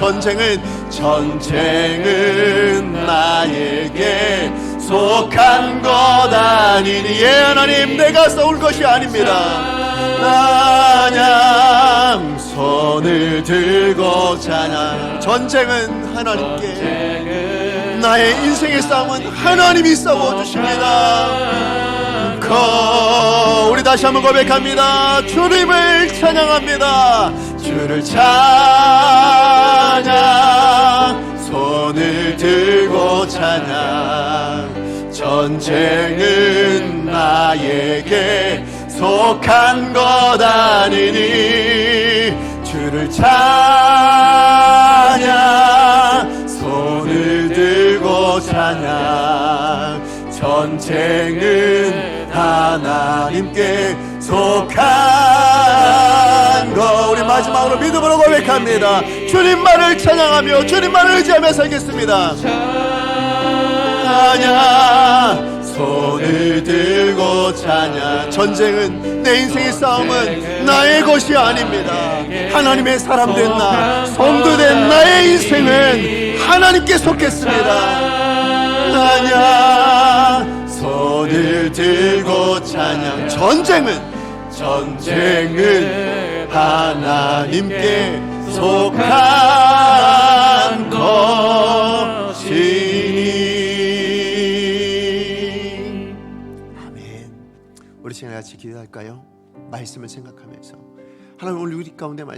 전쟁은 나에게 속한 것 아니니 예 하나님 내가 싸울 것이 아닙니다. 찬양 손을 들고 찬양 전쟁은 하나님께 나의 인생의 싸움은 하나님이 싸워주십니다. 우리 다시 한번 고백합니다. 주님을 찬양합니다. 주를 찬양 손을 들고 찬양 전쟁은 나에게 속한 것 아니니 주를 찬양 손을 들고 찬양 전쟁은 하나님께 속한 것 우리 마지막으로 믿음으로 고백합니다. 주님만을 찬양하며 주님만을 의지하며 살겠습니다. 찬양 손을 들고 찬양 전쟁은 내 인생의 싸움은 나의 것이 아닙니다. 하나님의 사람 된 나 성도 된 나의 인생은 하나님께 속했습니다. 찬양 손을 들고 찬양 전쟁은 하나님께 속한 것이니 아멘. 우리 시간 같이 기도할까요? 말씀을 생각하면서 하나님 오늘 우리 가운데 말씀